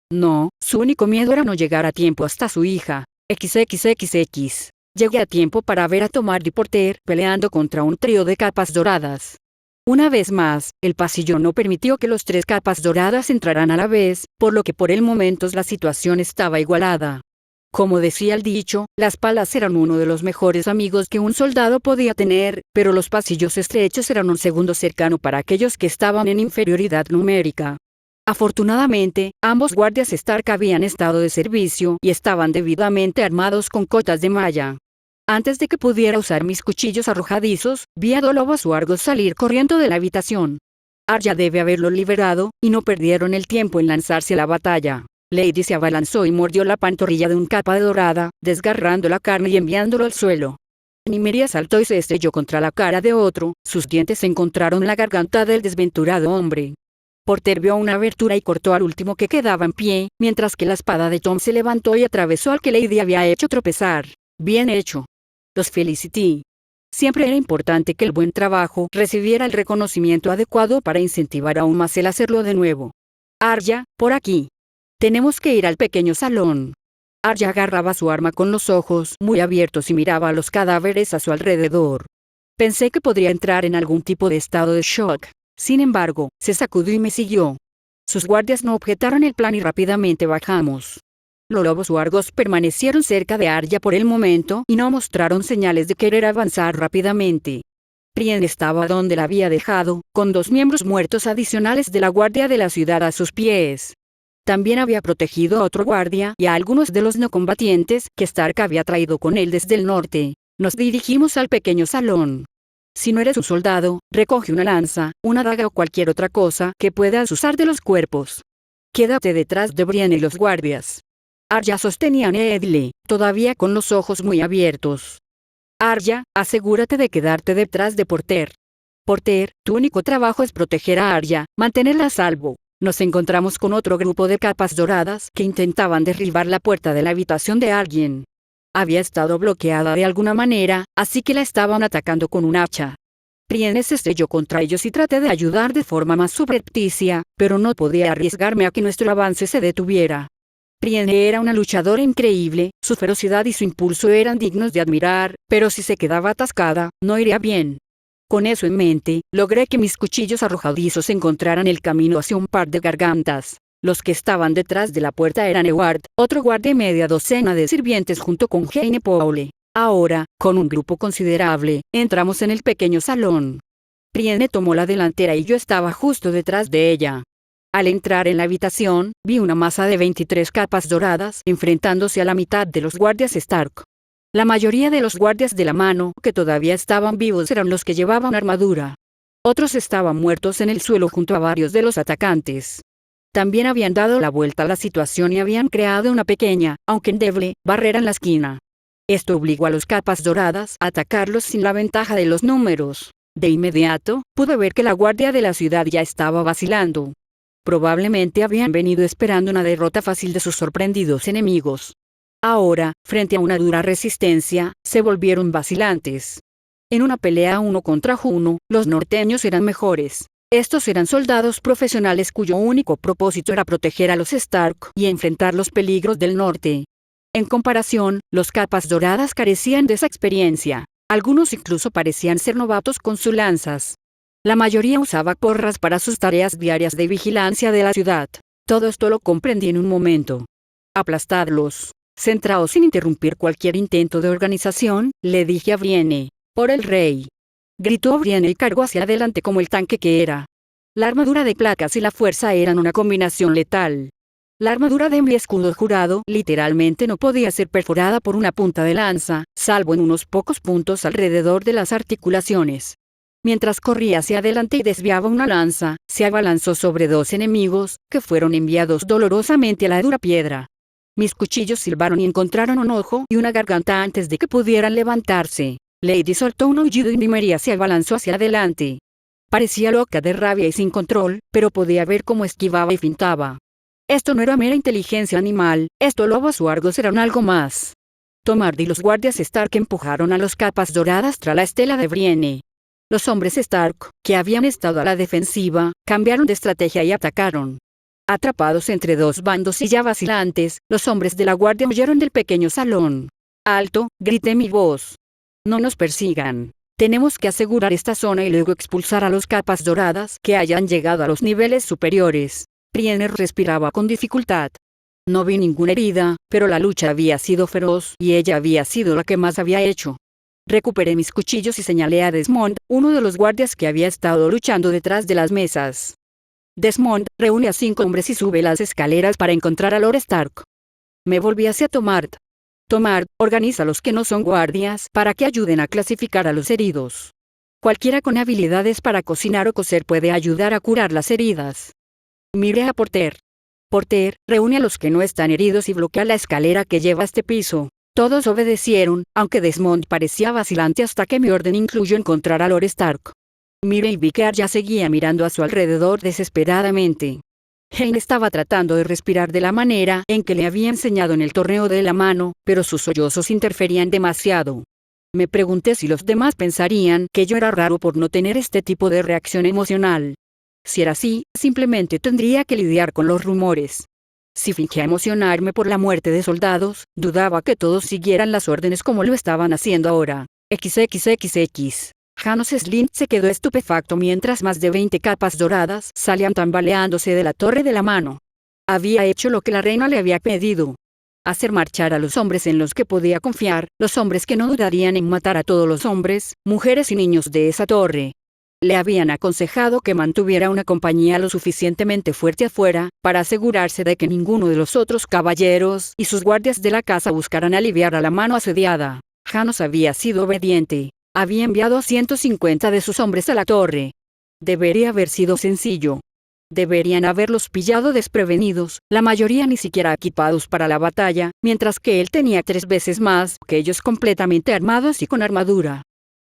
[SPEAKER 1] No, su único miedo era no llegar a tiempo hasta su hija. XXXX. Llegué a tiempo para ver a Tomar y Porter peleando contra un trío de capas doradas. Una vez más, el pasillo no permitió que los 3 capas doradas entraran a la vez, por lo que por el momento la situación estaba igualada. Como decía el dicho, las palas eran uno de los mejores amigos que un soldado podía tener, pero los pasillos estrechos eran un segundo cercano para aquellos que estaban en inferioridad numérica. Afortunadamente, ambos guardias Stark habían estado de servicio y estaban debidamente armados con cotas de malla. Antes de que pudiera usar mis cuchillos arrojadizos, vi a Dolobos Argos salir corriendo de la habitación. Arya debe haberlo liberado, y no perdieron el tiempo en lanzarse a la batalla. Lady se abalanzó y mordió la pantorrilla de un capa de dorada, desgarrando la carne y enviándolo al suelo. Nymeria saltó y se estrelló contra la cara de otro, sus dientes encontraron la garganta del desventurado hombre. Porter vio una abertura y cortó al último que quedaba en pie, mientras que la espada de Tom se levantó y atravesó al que Lady había hecho tropezar. Bien hecho. Los felicité. Siempre era importante que el buen trabajo recibiera el reconocimiento adecuado para incentivar aún más el hacerlo de nuevo. Arya, por aquí. Tenemos que ir al pequeño salón. Arya agarraba su arma con los ojos muy abiertos y miraba a los cadáveres a su alrededor. Pensé que podría entrar en algún tipo de estado de shock. Sin embargo, se sacudió y me siguió. Sus guardias no objetaron el plan y rápidamente bajamos. Los lobos huargos permanecieron cerca de Arya por el momento y no mostraron señales de querer avanzar rápidamente. Brienne estaba donde la había dejado, con 2 miembros muertos adicionales de la guardia de la ciudad a sus pies. También había protegido a otro guardia y a algunos de los no combatientes que Stark había traído con él desde el norte. Nos dirigimos al pequeño salón. Si no eres un soldado, recoge una lanza, una daga o cualquier otra cosa que puedas usar de los cuerpos. Quédate detrás de Brienne y los guardias. Arya sostenía a Nedley, todavía con los ojos muy abiertos. Arya, asegúrate de quedarte detrás de Porter. Porter, tu único trabajo es proteger a Arya, mantenerla a salvo. Nos encontramos con otro grupo de capas doradas que intentaban derribar la puerta de la habitación de alguien. Había estado bloqueada de alguna manera, así que la estaban atacando con un hacha. Brienne se estrelló contra ellos y traté de ayudar de forma más subrepticia, pero no podía arriesgarme a que nuestro avance se detuviera. Brienne era una luchadora increíble, su ferocidad y su impulso eran dignos de admirar, pero si se quedaba atascada, no iría bien. Con eso en mente, logré que mis cuchillos arrojadizos encontraran el camino hacia un par de gargantas. Los que estaban detrás de la puerta eran Eward, otro guardia y media docena de sirvientes junto con Jane Powell. Ahora, con un grupo considerable, entramos en el pequeño salón. Brienne tomó la delantera y yo estaba justo detrás de ella. Al entrar en la habitación, vi una masa de 23 capas doradas enfrentándose a la mitad de los guardias Stark. La mayoría de los guardias de la mano que todavía estaban vivos eran los que llevaban armadura. Otros estaban muertos en el suelo junto a varios de los atacantes. También habían dado la vuelta a la situación y habían creado una pequeña, aunque endeble, barrera en la esquina. Esto obligó a los capas doradas a atacarlos sin la ventaja de los números. De inmediato, pude ver que la guardia de la ciudad ya estaba vacilando. Probablemente habían venido esperando una derrota fácil de sus sorprendidos enemigos. Ahora, frente a una dura resistencia, se volvieron vacilantes. En una pelea 1 contra 1, los norteños eran mejores. Estos eran soldados profesionales cuyo único propósito era proteger a los Stark y enfrentar los peligros del norte. En comparación, los capas doradas carecían de esa experiencia. Algunos incluso parecían ser novatos con sus lanzas. La mayoría usaba porras para sus tareas diarias de vigilancia de la ciudad. Todo esto lo comprendí en un momento. Aplastadlos. Centraos sin interrumpir cualquier intento de organización, le dije a Brienne. Por el rey. Gritó Brienne y cargó hacia adelante como el tanque que era. La armadura de placas y la fuerza eran una combinación letal. La armadura de mi escudo jurado literalmente no podía ser perforada por una punta de lanza, salvo en unos pocos puntos alrededor de las articulaciones. Mientras corría hacia adelante y desviaba una lanza, se abalanzó sobre 2 enemigos, que fueron enviados dolorosamente a la dura piedra. Mis cuchillos silbaron y encontraron un ojo y una garganta antes de que pudieran levantarse. Lady soltó un aullido y Nymeria se abalanzó hacia adelante. Parecía loca de rabia y sin control, pero podía ver cómo esquivaba y fintaba. Esto no era mera inteligencia animal, estos lobos huargos eran algo más. Tomard y los guardias Stark empujaron a los capas doradas tras la estela de Brienne. Los hombres Stark, que habían estado a la defensiva, cambiaron de estrategia y atacaron. Atrapados entre 2 bandos y ya vacilantes, los hombres de la guardia huyeron del pequeño salón. ¡Alto!, grité mi voz. No nos persigan. Tenemos que asegurar esta zona y luego expulsar a los capas doradas que hayan llegado a los niveles superiores. Brienne respiraba con dificultad. No vi ninguna herida, pero la lucha había sido feroz y ella había sido la que más había hecho. Recuperé mis cuchillos y señalé a Desmond, uno de los guardias que había estado luchando detrás de las mesas. Desmond, reúne a 5 hombres y sube las escaleras para encontrar a Lord Stark. Me volví hacia Tomart. Tomart, organiza a los que no son guardias para que ayuden a clasificar a los heridos. Cualquiera con habilidades para cocinar o coser puede ayudar a curar las heridas. Miré a Porter. Porter, reúne a los que no están heridos y bloquea la escalera que lleva a este piso. Todos obedecieron, aunque Desmond parecía vacilante hasta que mi orden incluyó encontrar a Lord Stark. Miré y vi que Arya seguía mirando a su alrededor desesperadamente. Jane estaba tratando de respirar de la manera en que le había enseñado en el torneo de la mano, pero sus sollozos interferían demasiado. Me pregunté si los demás pensarían que yo era raro por no tener este tipo de reacción emocional. Si era así, simplemente tendría que lidiar con los rumores. Si fingía emocionarme por la muerte de soldados, dudaba que todos siguieran las órdenes como lo estaban haciendo ahora. XXXX. Janos Slynt se quedó estupefacto mientras más de 20 capas doradas salían tambaleándose de la torre de la mano. Había hecho lo que la reina le había pedido. Hacer marchar a los hombres en los que podía confiar, los hombres que no dudarían en matar a todos los hombres, mujeres y niños de esa torre. Le habían aconsejado que mantuviera una compañía lo suficientemente fuerte afuera, para asegurarse de que ninguno de los otros caballeros y sus guardias de la casa buscaran aliviar a la mano asediada. Janos había sido obediente. Había enviado a 150 de sus hombres a la torre. Debería haber sido sencillo. Deberían haberlos pillado desprevenidos, la mayoría ni siquiera equipados para la batalla, mientras que él tenía 3 veces más que ellos completamente armados y con armadura.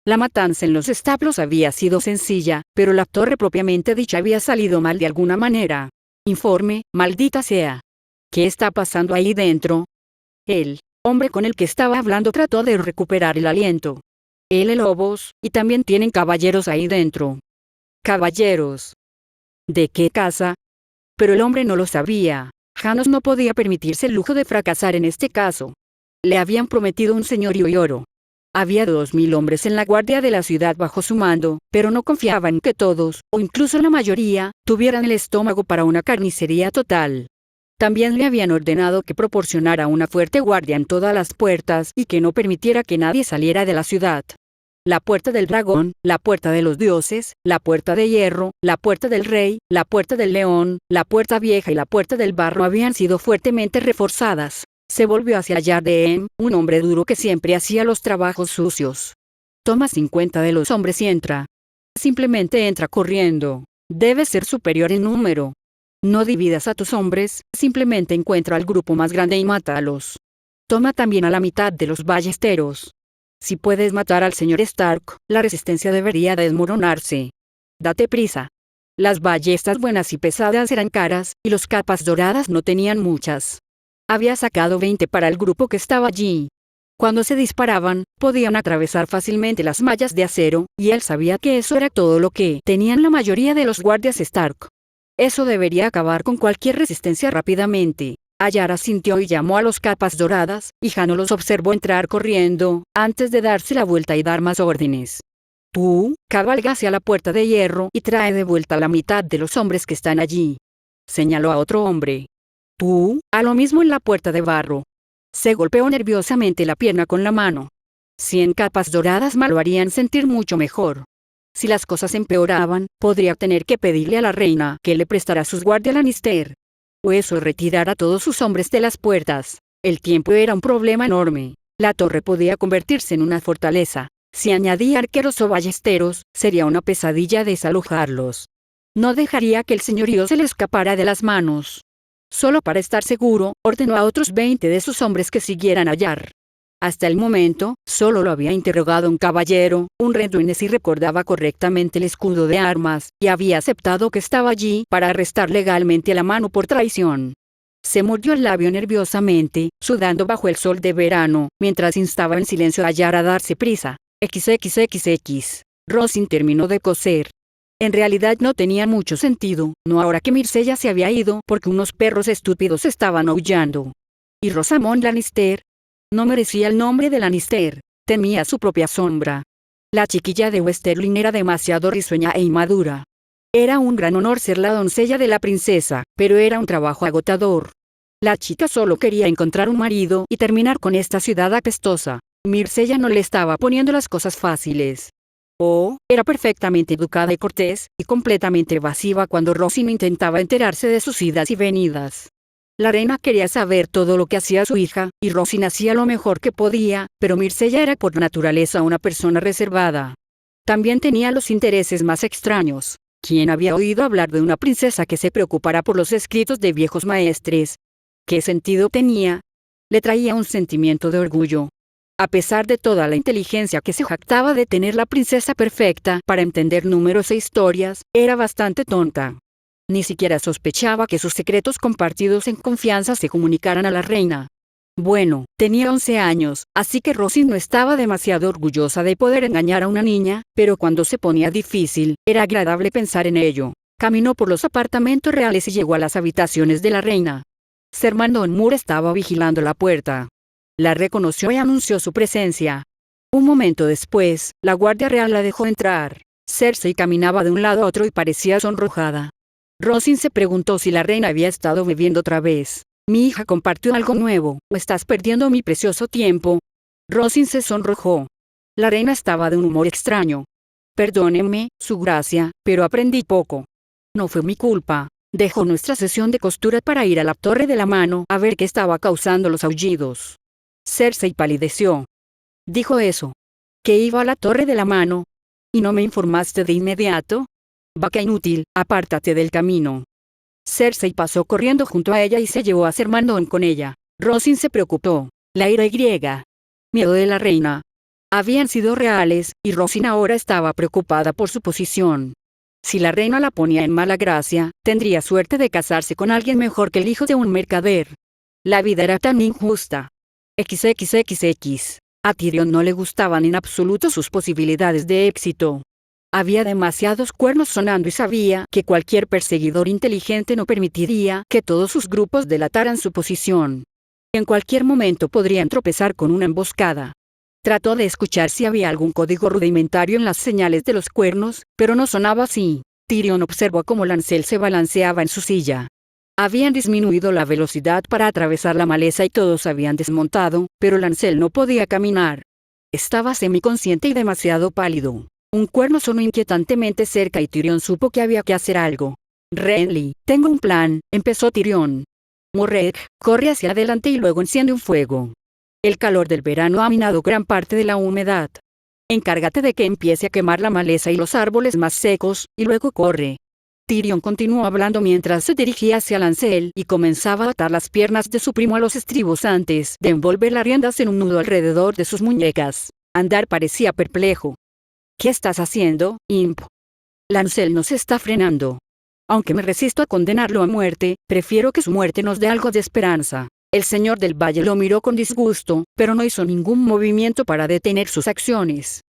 [SPEAKER 1] La matanza en los establos había sido sencilla, pero la torre propiamente dicha había salido mal de alguna manera. Informe, maldita sea. ¿Qué está pasando ahí dentro? El hombre con el que estaba hablando trató de recuperar el aliento. Lobos, y también tienen caballeros ahí dentro. ¿Caballeros? ¿De qué casa? Pero el hombre no lo sabía. Janos no podía permitirse el lujo de fracasar en este caso. Le habían prometido un señorío y oro. Había 2000 hombres en la guardia de la ciudad bajo su mando, pero no confiaba en que todos, o incluso la mayoría, tuvieran el estómago para una carnicería total. También le habían ordenado que proporcionara una fuerte guardia en todas las puertas y que no permitiera que nadie saliera de la ciudad. La puerta del dragón, la puerta de los dioses, la puerta de hierro, la puerta del rey, la puerta del león, la puerta vieja y la puerta del barro habían sido fuertemente reforzadas. Se volvió hacia Yarden, un hombre duro que siempre hacía los trabajos sucios. Toma 50 de los hombres y entra. Simplemente entra corriendo. Debes ser superior en número. No dividas a tus hombres, simplemente encuentra al grupo más grande y mátalos. Toma también a la mitad de los ballesteros. Si puedes matar al señor Stark, la resistencia debería desmoronarse. Date prisa. Las ballestas buenas y pesadas eran caras, y los capas doradas no tenían muchas. Había sacado 20 para el grupo que estaba allí. Cuando se disparaban, podían atravesar fácilmente las mallas de acero, y él sabía que eso era todo lo que tenían la mayoría de los guardias Stark. Eso debería acabar con cualquier resistencia rápidamente. Ayara sintió y llamó a los capas doradas, y Jano los observó entrar corriendo, antes de darse la vuelta y dar más órdenes. Tú, cabalga hacia la puerta de hierro y trae de vuelta a la mitad de los hombres que están allí. Señaló a otro hombre. Tú, a lo mismo en la puerta de barro. Se golpeó nerviosamente la pierna con la mano. 100 capas doradas lo harían sentir mucho mejor. Si las cosas empeoraban, podría tener que pedirle a la reina que le prestara sus guardias a Lannister. O eso retirar a todos sus hombres de las puertas. El tiempo era un problema enorme. La torre podía convertirse en una fortaleza. Si añadía arqueros o ballesteros, sería una pesadilla desalojarlos. No dejaría que el señorío se le escapara de las manos. Solo para estar seguro, ordenó a otros 20 de sus hombres que siguieran a Yar. Hasta el momento, solo lo había interrogado un caballero, un Redwine si recordaba correctamente el escudo de armas, y había aceptado que estaba allí para arrestar legalmente a la mano por traición. Se mordió el labio nerviosamente, sudando bajo el sol de verano, mientras instaba en silencio a Yar a darse prisa. XXXX. Rosin terminó de coser. En realidad no tenía mucho sentido, no ahora que Myrcella se había ido porque unos perros estúpidos estaban aullando. ¿Y Rosamund Lannister? No merecía el nombre de Lannister, temía su propia sombra. La chiquilla de Westerling era demasiado risueña e inmadura. Era un gran honor ser la doncella de la princesa, pero era un trabajo agotador. La chica solo quería encontrar un marido y terminar con esta ciudad apestosa. Mircea no le estaba poniendo las cosas fáciles. Era perfectamente educada y cortés, y completamente evasiva cuando Rosin intentaba enterarse de sus idas y venidas. La reina quería saber todo lo que hacía su hija, y Rosin hacía lo mejor que podía, pero Mircea era por naturaleza una persona reservada. También tenía los intereses más extraños. ¿Quién había oído hablar de una princesa que se preocupara por los escritos de viejos maestres? ¿Qué sentido tenía? Le traía un sentimiento de orgullo. A pesar de toda la inteligencia que se jactaba de tener la princesa perfecta para entender números e historias, era bastante tonta. Ni siquiera sospechaba que sus secretos compartidos en confianza se comunicaran a la reina. Bueno, tenía 11 años, así que Rosin no estaba demasiado orgullosa de poder engañar a una niña, pero cuando se ponía difícil, era agradable pensar en ello. Caminó por los apartamentos reales y llegó a las habitaciones de la reina. Ser Mandon Moore estaba vigilando la puerta. La reconoció y anunció su presencia. Un momento después, la guardia real la dejó entrar. Cersei caminaba de un lado a otro y parecía sonrojada. Rosin se preguntó si la reina había estado bebiendo otra vez. Mi hija compartió algo nuevo, ¿o estás perdiendo mi precioso tiempo? Rosin se sonrojó. La reina estaba de un humor extraño. Perdóneme, su gracia, pero aprendí poco. No fue mi culpa. Dejó nuestra sesión de costura para ir a la torre de la mano a ver qué estaba causando los aullidos. Cersei palideció. Dijo eso. ¿Que iba a la torre de la mano? ¿Y no me informaste de inmediato? Vaca inútil, apártate del camino. Cersei pasó corriendo junto a ella y se llevó a Ser Mandon con ella. Rosin se preocupó. La ira y miedo de la reina habían sido reales, y Rosin ahora estaba preocupada por su posición. Si la reina la ponía en mala gracia, tendría suerte de casarse con alguien mejor que el hijo de un mercader. La vida era tan injusta. XXXX. A Tyrion no le gustaban en absoluto sus posibilidades de éxito. Había demasiados cuernos sonando y sabía que cualquier perseguidor inteligente no permitiría que todos sus grupos delataran su posición. En cualquier momento podrían tropezar con una emboscada. Trató de escuchar si había algún código rudimentario en las señales de los cuernos, pero no sonaba así. Tyrion observó cómo Lancel se balanceaba en su silla. Habían disminuido la velocidad para atravesar la maleza y todos habían desmontado, pero Lancel no podía caminar. Estaba semiconsciente y demasiado pálido. Un cuerno sonó inquietantemente cerca y Tyrion supo que había que hacer algo. Renly, tengo un plan, empezó Tyrion. Morreg, corre hacia adelante y luego enciende un fuego. El calor del verano ha minado gran parte de la humedad. Encárgate de que empiece a quemar la maleza y los árboles más secos, y luego corre. Tyrion continuó hablando mientras se dirigía hacia Lancel y comenzaba a atar las piernas de su primo a los estribos antes de envolver las riendas en un nudo alrededor de sus muñecas. Andar parecía perplejo. ¿Qué estás haciendo, Imp? Lancel nos está frenando. Aunque me resisto a condenarlo a muerte, prefiero que su muerte nos dé algo de esperanza. El señor del valle lo miró con disgusto, pero no hizo ningún movimiento para detener sus acciones.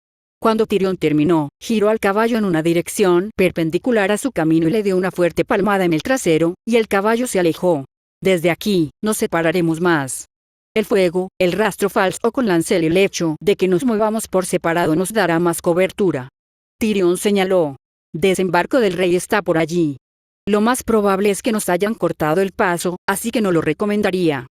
[SPEAKER 1] Cuando Tyrion terminó, giró al caballo en una dirección perpendicular a su camino y le dio una fuerte palmada en el trasero, y el caballo se alejó. Desde aquí, nos separaremos más. El fuego, el rastro falso con Lancel y el hecho de que nos movamos por separado nos dará más cobertura. Tyrion señaló. Desembarco del rey está por allí. Lo más probable es que nos hayan cortado el paso, así que no lo recomendaría.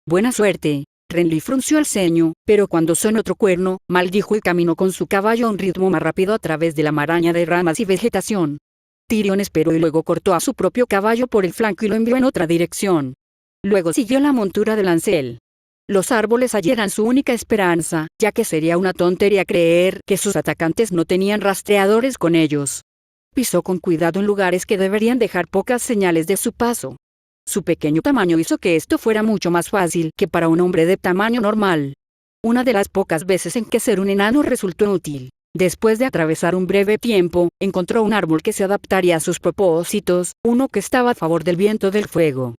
[SPEAKER 1] Buena suerte. Renly frunció el ceño, pero cuando sonó otro cuerno, maldijo y caminó con su caballo a un ritmo más rápido a través de la maraña de ramas y vegetación. Tyrion esperó y luego cortó a su propio caballo por el flanco y lo envió en otra dirección. Luego siguió la montura de Lancel. Los árboles allí eran su única esperanza, ya que sería una tontería creer que sus atacantes no tenían rastreadores con ellos. Pisó con cuidado en lugares que deberían dejar pocas señales de su paso. Su pequeño tamaño hizo que esto fuera mucho más fácil que para un hombre de tamaño normal. Una de las pocas veces en que ser un enano resultó útil. Después de atravesar un breve tiempo, encontró un árbol que se adaptaría a sus propósitos, uno que estaba a favor del viento del fuego.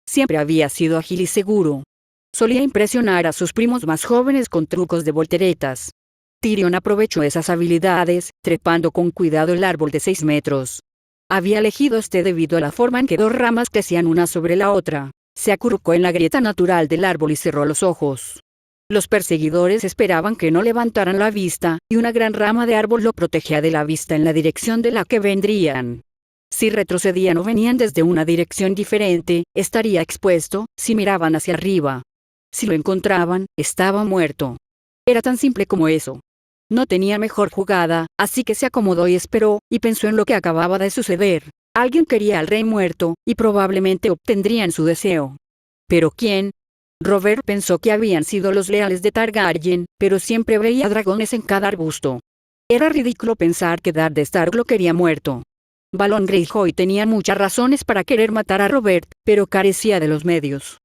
[SPEAKER 1] Siempre había sido ágil y seguro. Solía impresionar a sus primos más jóvenes con trucos de volteretas. Tyrion aprovechó esas habilidades, trepando con cuidado el árbol de 6 metros. Había elegido este debido a la forma en que dos ramas crecían una sobre la otra. Se acurrucó en la grieta natural del árbol y cerró los ojos. Los perseguidores esperaban que no levantaran la vista, y una gran rama de árbol lo protegía de la vista en la dirección de la que vendrían. Si retrocedían o venían desde una dirección diferente, estaría expuesto. Si miraban hacia arriba, si lo encontraban, estaba muerto. Era tan simple como eso. No tenía mejor jugada, así que se acomodó y esperó, y pensó en lo que acababa de suceder. Alguien quería al rey muerto, y probablemente obtendrían su deseo. ¿Pero quién? Robert pensó que habían sido los leales de Targaryen, pero siempre veía dragones en cada arbusto. Era ridículo pensar que Eddard Stark lo quería muerto. Balon Greyjoy tenía muchas razones para querer matar a Robert, pero carecía de los medios.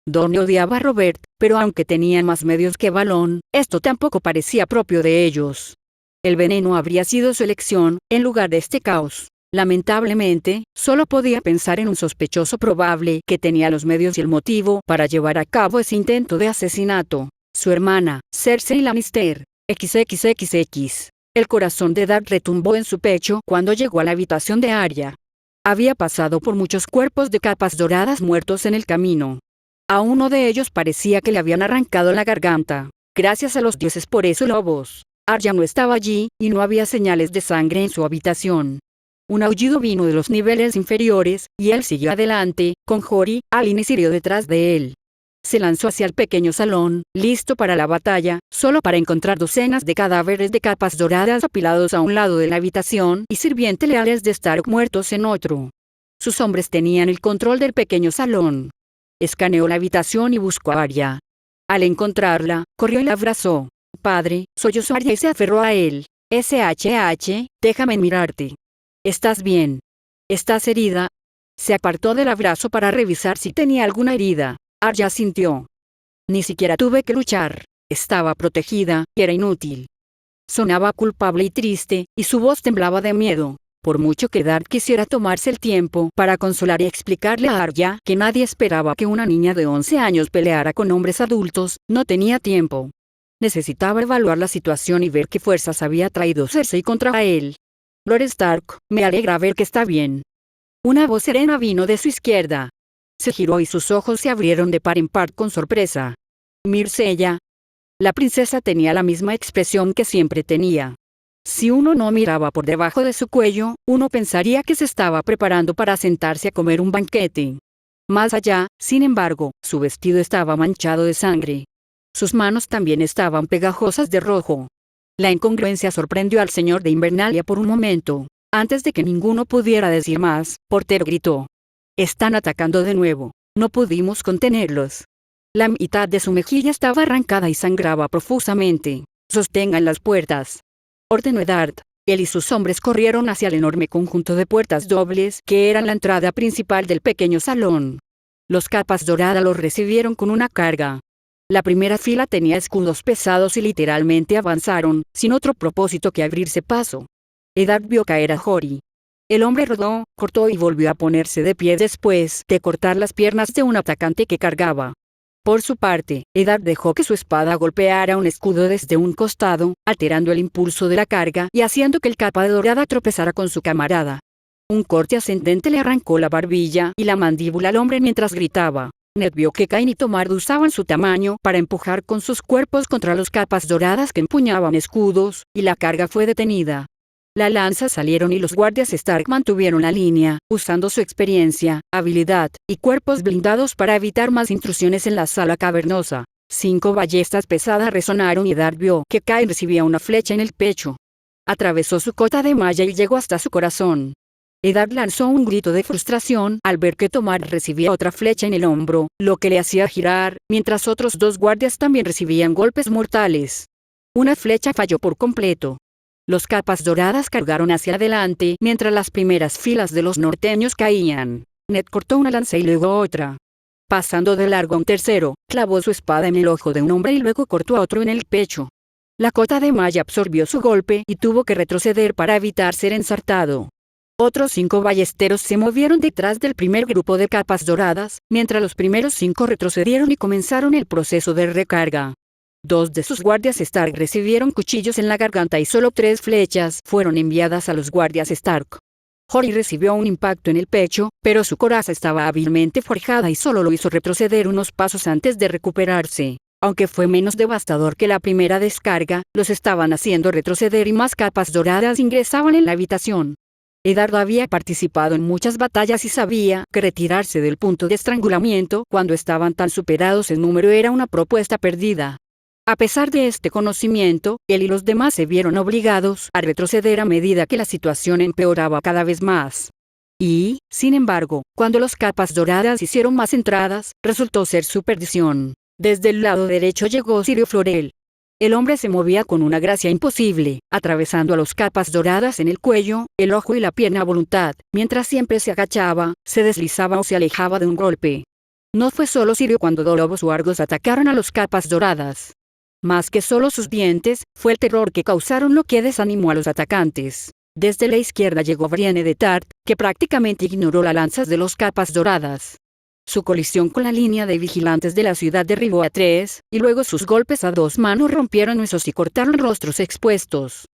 [SPEAKER 1] Dorne odiaba a Robert, pero aunque tenían más medios que Balon, esto tampoco parecía propio de ellos. El veneno habría sido su elección, en lugar de este caos. Lamentablemente, solo podía pensar en un sospechoso probable que tenía los medios y el motivo para llevar a cabo ese intento de asesinato. Su hermana, Cersei Lannister. XXXX. El corazón de Eddard retumbó en su pecho cuando llegó a la habitación de Arya. Había pasado por muchos cuerpos de capas doradas muertos en el camino. A uno de ellos parecía que le habían arrancado la garganta. Gracias a los dioses por eso lobos. Arya no estaba allí, y no había señales de sangre en su habitación. Un aullido vino de los niveles inferiores, y él siguió adelante, con Jory, Alyn y Syrio detrás de él. Se lanzó hacia el pequeño salón, listo para la batalla, solo para encontrar docenas de cadáveres de capas doradas apilados a un lado de la habitación y sirvientes leales de Stark muertos en otro. Sus hombres tenían el control del pequeño salón. Escaneó la habitación y buscó a Arya. Al encontrarla, corrió y la abrazó. «Padre», sollozó Arya y se aferró a él. «SHH, déjame mirarte. ¿Estás bien? ¿Estás herida?» Se apartó del abrazo para revisar si tenía alguna herida. Arya sintió. «Ni siquiera tuve que luchar. Estaba protegida, y era inútil». Sonaba culpable y triste, y su voz temblaba de miedo. Por mucho que Eddard quisiera tomarse el tiempo para consolar y explicarle a Arya que nadie esperaba que una niña de 11 años peleara con hombres adultos, no tenía tiempo. Necesitaba evaluar la situación y ver qué fuerzas había traído Cersei contra él. «Lord Stark, me alegra ver que está bien». Una voz serena vino de su izquierda. Se giró y sus ojos se abrieron de par en par con sorpresa. «Myrcella». La princesa tenía la misma expresión que siempre tenía. Si uno no miraba por debajo de su cuello, uno pensaría que se estaba preparando para sentarse a comer un banquete. Más allá, sin embargo, su vestido estaba manchado de sangre. Sus manos también estaban pegajosas de rojo. La incongruencia sorprendió al señor de Invernalia por un momento. Antes de que ninguno pudiera decir más, Portero gritó. «Están atacando de nuevo. No pudimos contenerlos». La mitad de su mejilla estaba arrancada y sangraba profusamente. «Sostengan las puertas», ordenó Eddard. Él y sus hombres corrieron hacia el enorme conjunto de puertas dobles que eran la entrada principal del pequeño salón. Los capas doradas los recibieron con una carga. La primera fila tenía escudos pesados y literalmente avanzaron, sin otro propósito que abrirse paso. Eddard vio caer a Jory. El hombre rodó, cortó y volvió a ponerse de pie después de cortar las piernas de un atacante que cargaba. Por su parte, Eddard dejó que su espada golpeara un escudo desde un costado, alterando el impulso de la carga y haciendo que el capa de dorada tropezara con su camarada. Un corte ascendente le arrancó la barbilla y la mandíbula al hombre mientras gritaba. Ned vio que Cain y Tomard usaban su tamaño para empujar con sus cuerpos contra los capas doradas que empuñaban escudos, y la carga fue detenida. Las lanzas salieron y los guardias Stark mantuvieron la línea, usando su experiencia, habilidad, y cuerpos blindados para evitar más intrusiones en la sala cavernosa. 5 ballestas pesadas resonaron y Eddard vio que Cain recibía una flecha en el pecho. Atravesó su cota de malla y llegó hasta su corazón. Eddard lanzó un grito de frustración al ver que Tomard recibía otra flecha en el hombro, lo que le hacía girar, mientras otros 2 guardias también recibían golpes mortales. Una flecha falló por completo. Los capas doradas cargaron hacia adelante mientras las primeras filas de los norteños caían. Ned cortó una lanza y luego otra. Pasando de largo a un tercero, clavó su espada en el ojo de un hombre y luego cortó a otro en el pecho. La cota de malla absorbió su golpe y tuvo que retroceder para evitar ser ensartado. Otros 5 ballesteros se movieron detrás del primer grupo de capas doradas, mientras los primeros 5 retrocedieron y comenzaron el proceso de recarga. 2 de sus guardias Stark recibieron cuchillos en la garganta y solo 3 flechas fueron enviadas a los guardias Stark. Jory recibió un impacto en el pecho, pero su coraza estaba hábilmente forjada y solo lo hizo retroceder unos pasos antes de recuperarse. Aunque fue menos devastador que la primera descarga, los estaban haciendo retroceder y más capas doradas ingresaban en la habitación. Edardo había participado en muchas batallas y sabía que retirarse del punto de estrangulamiento cuando estaban tan superados en número era una propuesta perdida. A pesar de este conocimiento, él y los demás se vieron obligados a retroceder a medida que la situación empeoraba cada vez más. Y, sin embargo, cuando los capas doradas hicieron más entradas, resultó ser su perdición. Desde el lado derecho llegó Sirio Florel. El hombre se movía con una gracia imposible, atravesando a los capas doradas en el cuello, el ojo y la pierna a voluntad, mientras siempre se agachaba, se deslizaba o se alejaba de un golpe. No fue solo Sirio cuando dos lobos huargos atacaron a los capas doradas. Más que solo sus dientes, fue el terror que causaron lo que desanimó a los atacantes. Desde la izquierda llegó Brienne de Tart, que prácticamente ignoró las lanzas de los capas doradas. Su colisión con la línea de vigilantes de la ciudad derribó a 3, y luego sus golpes a 2 manos rompieron huesos y cortaron rostros expuestos.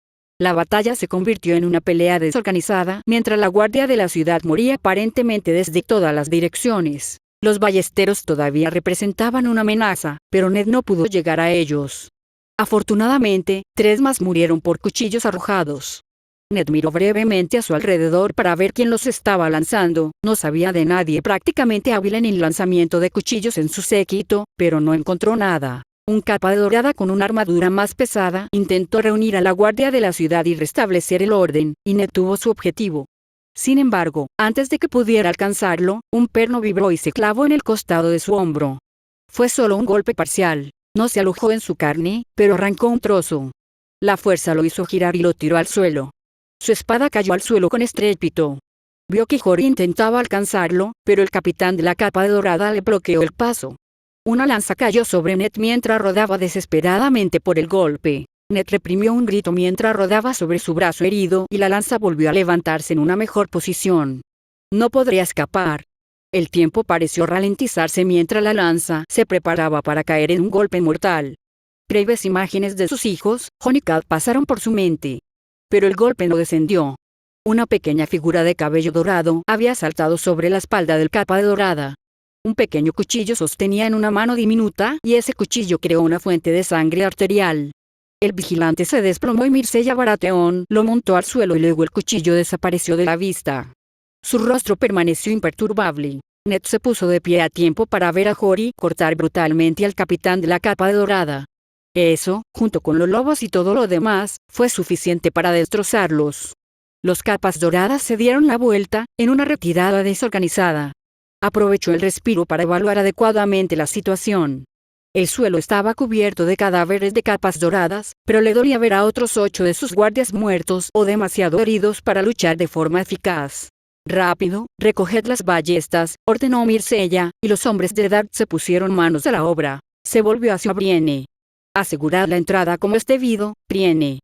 [SPEAKER 1] La batalla se convirtió en una pelea desorganizada, mientras la guardia de la ciudad moría aparentemente desde todas las direcciones. Los ballesteros todavía representaban una amenaza, pero Ned no pudo llegar a ellos. Afortunadamente, 3 más murieron por cuchillos arrojados. Ned miró brevemente a su alrededor para ver quién los estaba lanzando. No sabía de nadie prácticamente hábil en el lanzamiento de cuchillos en su séquito, pero no encontró nada. Un capa dorada con una armadura más pesada intentó reunir a la guardia de la ciudad y restablecer el orden, y Ned tuvo su objetivo. Sin embargo, antes de que pudiera alcanzarlo, un perno vibró y se clavó en el costado de su hombro. Fue solo un golpe parcial. No se alojó en su carne, pero arrancó un trozo. La fuerza lo hizo girar y lo tiró al suelo. Su espada cayó al suelo con estrépito. Vio que Jory intentaba alcanzarlo, pero el capitán de la capa dorada le bloqueó el paso. Una lanza cayó sobre Ned mientras rodaba desesperadamente por el golpe. Ned reprimió un grito mientras rodaba sobre su brazo herido y la lanza volvió a levantarse en una mejor posición. No podría escapar. El tiempo pareció ralentizarse mientras la lanza se preparaba para caer en un golpe mortal. Breves imágenes de sus hijos, Jon y Kat, pasaron por su mente. Pero el golpe no descendió. Una pequeña figura de cabello dorado había saltado sobre la espalda del capa dorada. Un pequeño cuchillo sostenía en una mano diminuta y ese cuchillo creó una fuente de sangre arterial. El vigilante se desplomó y Myrcella Baratheon lo montó al suelo y luego el cuchillo desapareció de la vista. Su rostro permaneció imperturbable. Ned se puso de pie a tiempo para ver a Jory cortar brutalmente al capitán de la capa dorada. Eso, junto con los lobos y todo lo demás, fue suficiente para destrozarlos. Los capas doradas se dieron la vuelta, en una retirada desorganizada. Aprovechó el respiro para evaluar adecuadamente la situación. El suelo estaba cubierto de cadáveres de capas doradas, pero le dolía ver a otros 8 de sus guardias muertos o demasiado heridos para luchar de forma eficaz. «Rápido, recoged las ballestas», ordenó Myrcella, y los hombres de Eddard se pusieron manos a la obra. Se volvió hacia Brienne. «Asegurad la entrada como es debido, Brienne.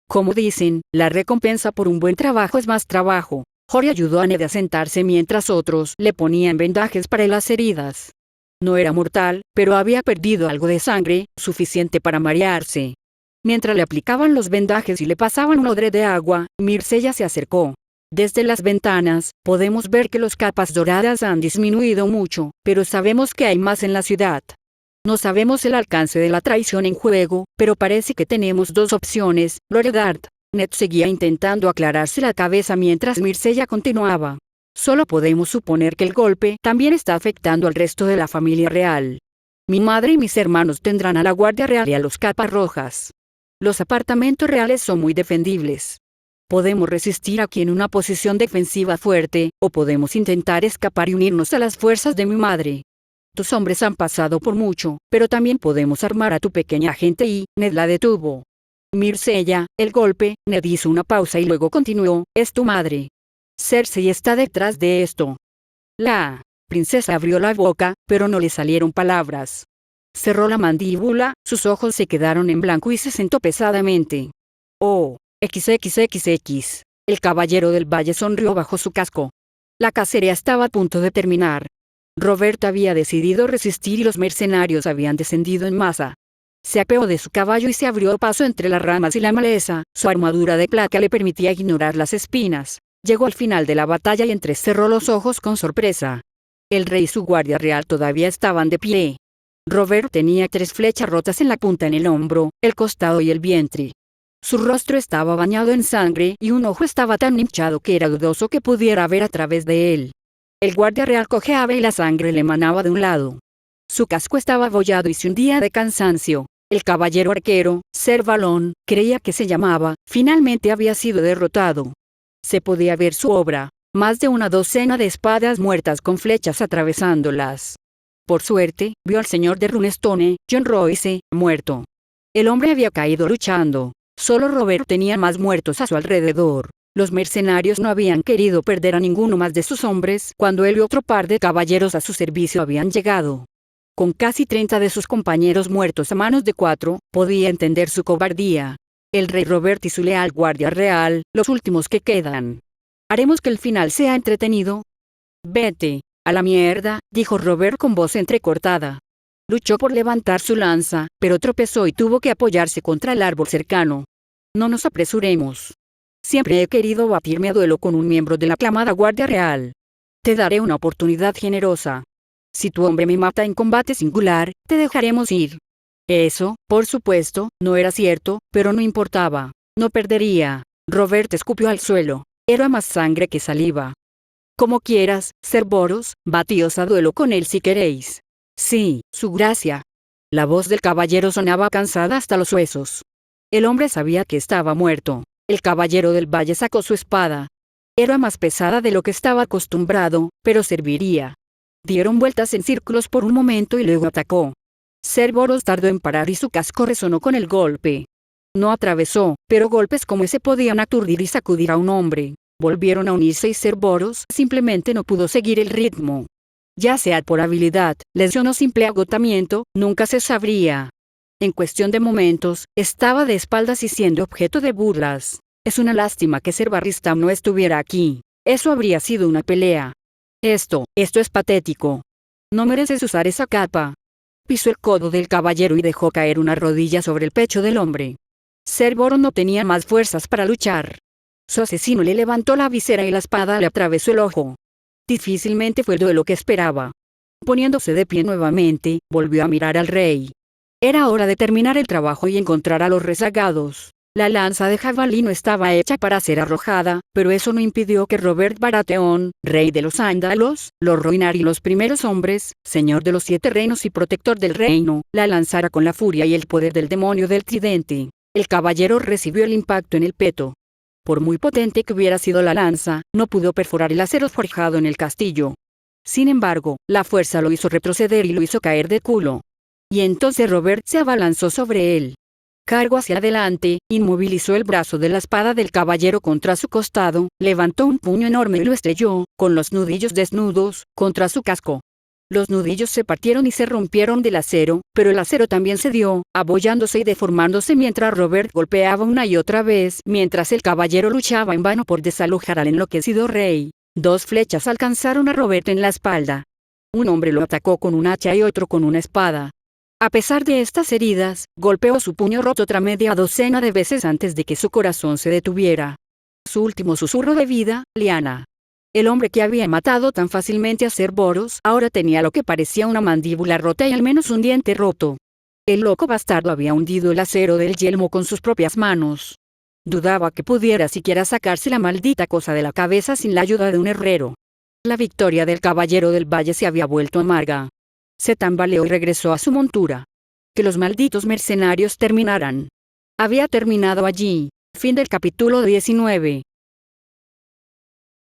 [SPEAKER 1] Como dicen, la recompensa por un buen trabajo es más trabajo». Jory ayudó a Ned a sentarse mientras otros le ponían vendajes para las heridas. No era mortal, pero había perdido algo de sangre, suficiente para marearse. Mientras le aplicaban los vendajes y le pasaban un odre de agua, Myrcella se acercó. Desde las ventanas, podemos ver que los capas doradas han disminuido mucho, pero sabemos que hay más en la ciudad. No sabemos el alcance de la traición en juego, pero parece que tenemos 2 opciones, Lord Eddard. Ned seguía intentando aclararse la cabeza mientras Myrcella continuaba. Solo podemos suponer que el golpe también está afectando al resto de la familia real. Mi madre y mis hermanos tendrán a la guardia real y a los capas rojas. Los apartamentos reales son muy defendibles. Podemos resistir aquí en una posición defensiva fuerte, o podemos intentar escapar y unirnos a las fuerzas de mi madre. Tus hombres han pasado por mucho, pero también podemos armar a tu pequeña gente y Ned la detuvo. Myrcella, el golpe, Ned hizo una pausa y luego continuó, es tu madre. Cersei está detrás de esto. La princesa abrió la boca, pero no le salieron palabras. Cerró la mandíbula, sus ojos se quedaron en blanco y se sentó pesadamente. Oh, XXXX. El caballero del valle sonrió bajo su casco. La cacería estaba a punto de terminar. Roberto había decidido resistir y los mercenarios habían descendido en masa. Se apeó de su caballo y se abrió paso entre las ramas y la maleza. Su armadura de plata le permitía ignorar las espinas. Llegó al final de la batalla y entrecerró los ojos con sorpresa. El rey y su guardia real todavía estaban de pie. Robert tenía 3 flechas rotas en la punta en el hombro, el costado y el vientre. Su rostro estaba bañado en sangre y un ojo estaba tan hinchado que era dudoso que pudiera ver a través de él. El guardia real cojeaba y la sangre le emanaba de un lado. Su casco estaba abollado y se hundía de cansancio. El caballero arquero, Ser Valón, creía que se llamaba, finalmente había sido derrotado. Se podía ver su obra, más de una docena de espadas muertas con flechas atravesándolas. Por suerte, vio al señor de Runestone, John Royce, muerto. El hombre había caído luchando. Solo Robert tenía más muertos a su alrededor. Los mercenarios no habían querido perder a ninguno más de sus hombres cuando él y otro par de caballeros a su servicio habían llegado. Con casi 30 de sus compañeros muertos a manos de 4, podía entender su cobardía. El rey Robert y su leal guardia real, los últimos que quedan. ¿Haremos que el final sea entretenido? Vete a la mierda, dijo Robert con voz entrecortada. Luchó por levantar su lanza, pero tropezó y tuvo que apoyarse contra el árbol cercano. No nos apresuremos. Siempre he querido batirme a duelo con un miembro de la aclamada Guardia Real. Te daré una oportunidad generosa. Si tu hombre me mata en combate singular, te dejaremos ir. Eso, por supuesto, no era cierto, pero no importaba. No perdería. Robert escupió al suelo. Era más sangre que saliva. Como quieras, Cerberus, batíos a duelo con él si queréis. Sí, su gracia. La voz del caballero sonaba cansada hasta los huesos. El hombre sabía que estaba muerto. El caballero del valle sacó su espada. Era más pesada de lo que estaba acostumbrado, pero serviría. Dieron vueltas en círculos por un momento y luego atacó. Cerberus tardó en parar y su casco resonó con el golpe. No atravesó, pero golpes como ese podían aturdir y sacudir a un hombre. Volvieron a unirse y Cerberus simplemente no pudo seguir el ritmo. Ya sea por habilidad, lesión o simple agotamiento, nunca se sabría. En cuestión de momentos, estaba de espaldas y siendo objeto de burlas. Es una lástima que Ser Barristan no estuviera aquí. Eso habría sido una pelea. Esto es patético. No mereces usar esa capa. Pisó el codo del caballero y dejó caer una rodilla sobre el pecho del hombre. Cerberus no tenía más fuerzas para luchar. Su asesino le levantó la visera y la espada le atravesó el ojo. Difícilmente fue el duelo que esperaba. Poniéndose de pie nuevamente, volvió a mirar al rey. Era hora de terminar el trabajo y encontrar a los rezagados. La lanza de jabalí no estaba hecha para ser arrojada, pero eso no impidió que Robert Baratheon, rey de los Ándalos, los Rohirrim y los primeros hombres, señor de los 7 reinos y protector del reino, la lanzara con la furia y el poder del demonio del tridente. El caballero recibió el impacto en el peto. Por muy potente que hubiera sido la lanza, no pudo perforar el acero forjado en el castillo. Sin embargo, la fuerza lo hizo retroceder y lo hizo caer de culo. Y entonces Robert se abalanzó sobre él. Cargó hacia adelante, inmovilizó el brazo de la espada del caballero contra su costado, levantó un puño enorme y lo estrelló, con los nudillos desnudos, contra su casco. Los nudillos se partieron y se rompieron del acero, pero el acero también cedió, abollándose y deformándose mientras Robert golpeaba una y otra vez, mientras el caballero luchaba en vano por desalojar al enloquecido rey. 2 flechas alcanzaron a Robert en la espalda. Un hombre lo atacó con un hacha y otro con una espada. A pesar de estas heridas, golpeó su puño roto otra media docena de veces antes de que su corazón se detuviera. Su último susurro de vida, Lyanna. El hombre que había matado tan fácilmente a Cerberus ahora tenía lo que parecía una mandíbula rota y al menos un diente roto. El loco bastardo había hundido el acero del yelmo con sus propias manos. Dudaba que pudiera siquiera sacarse la maldita cosa de la cabeza sin la ayuda de un herrero. La victoria del caballero del valle se había vuelto amarga. Se tambaleó y regresó a su montura. Que los malditos mercenarios terminaran. Había terminado allí. Fin del capítulo 19.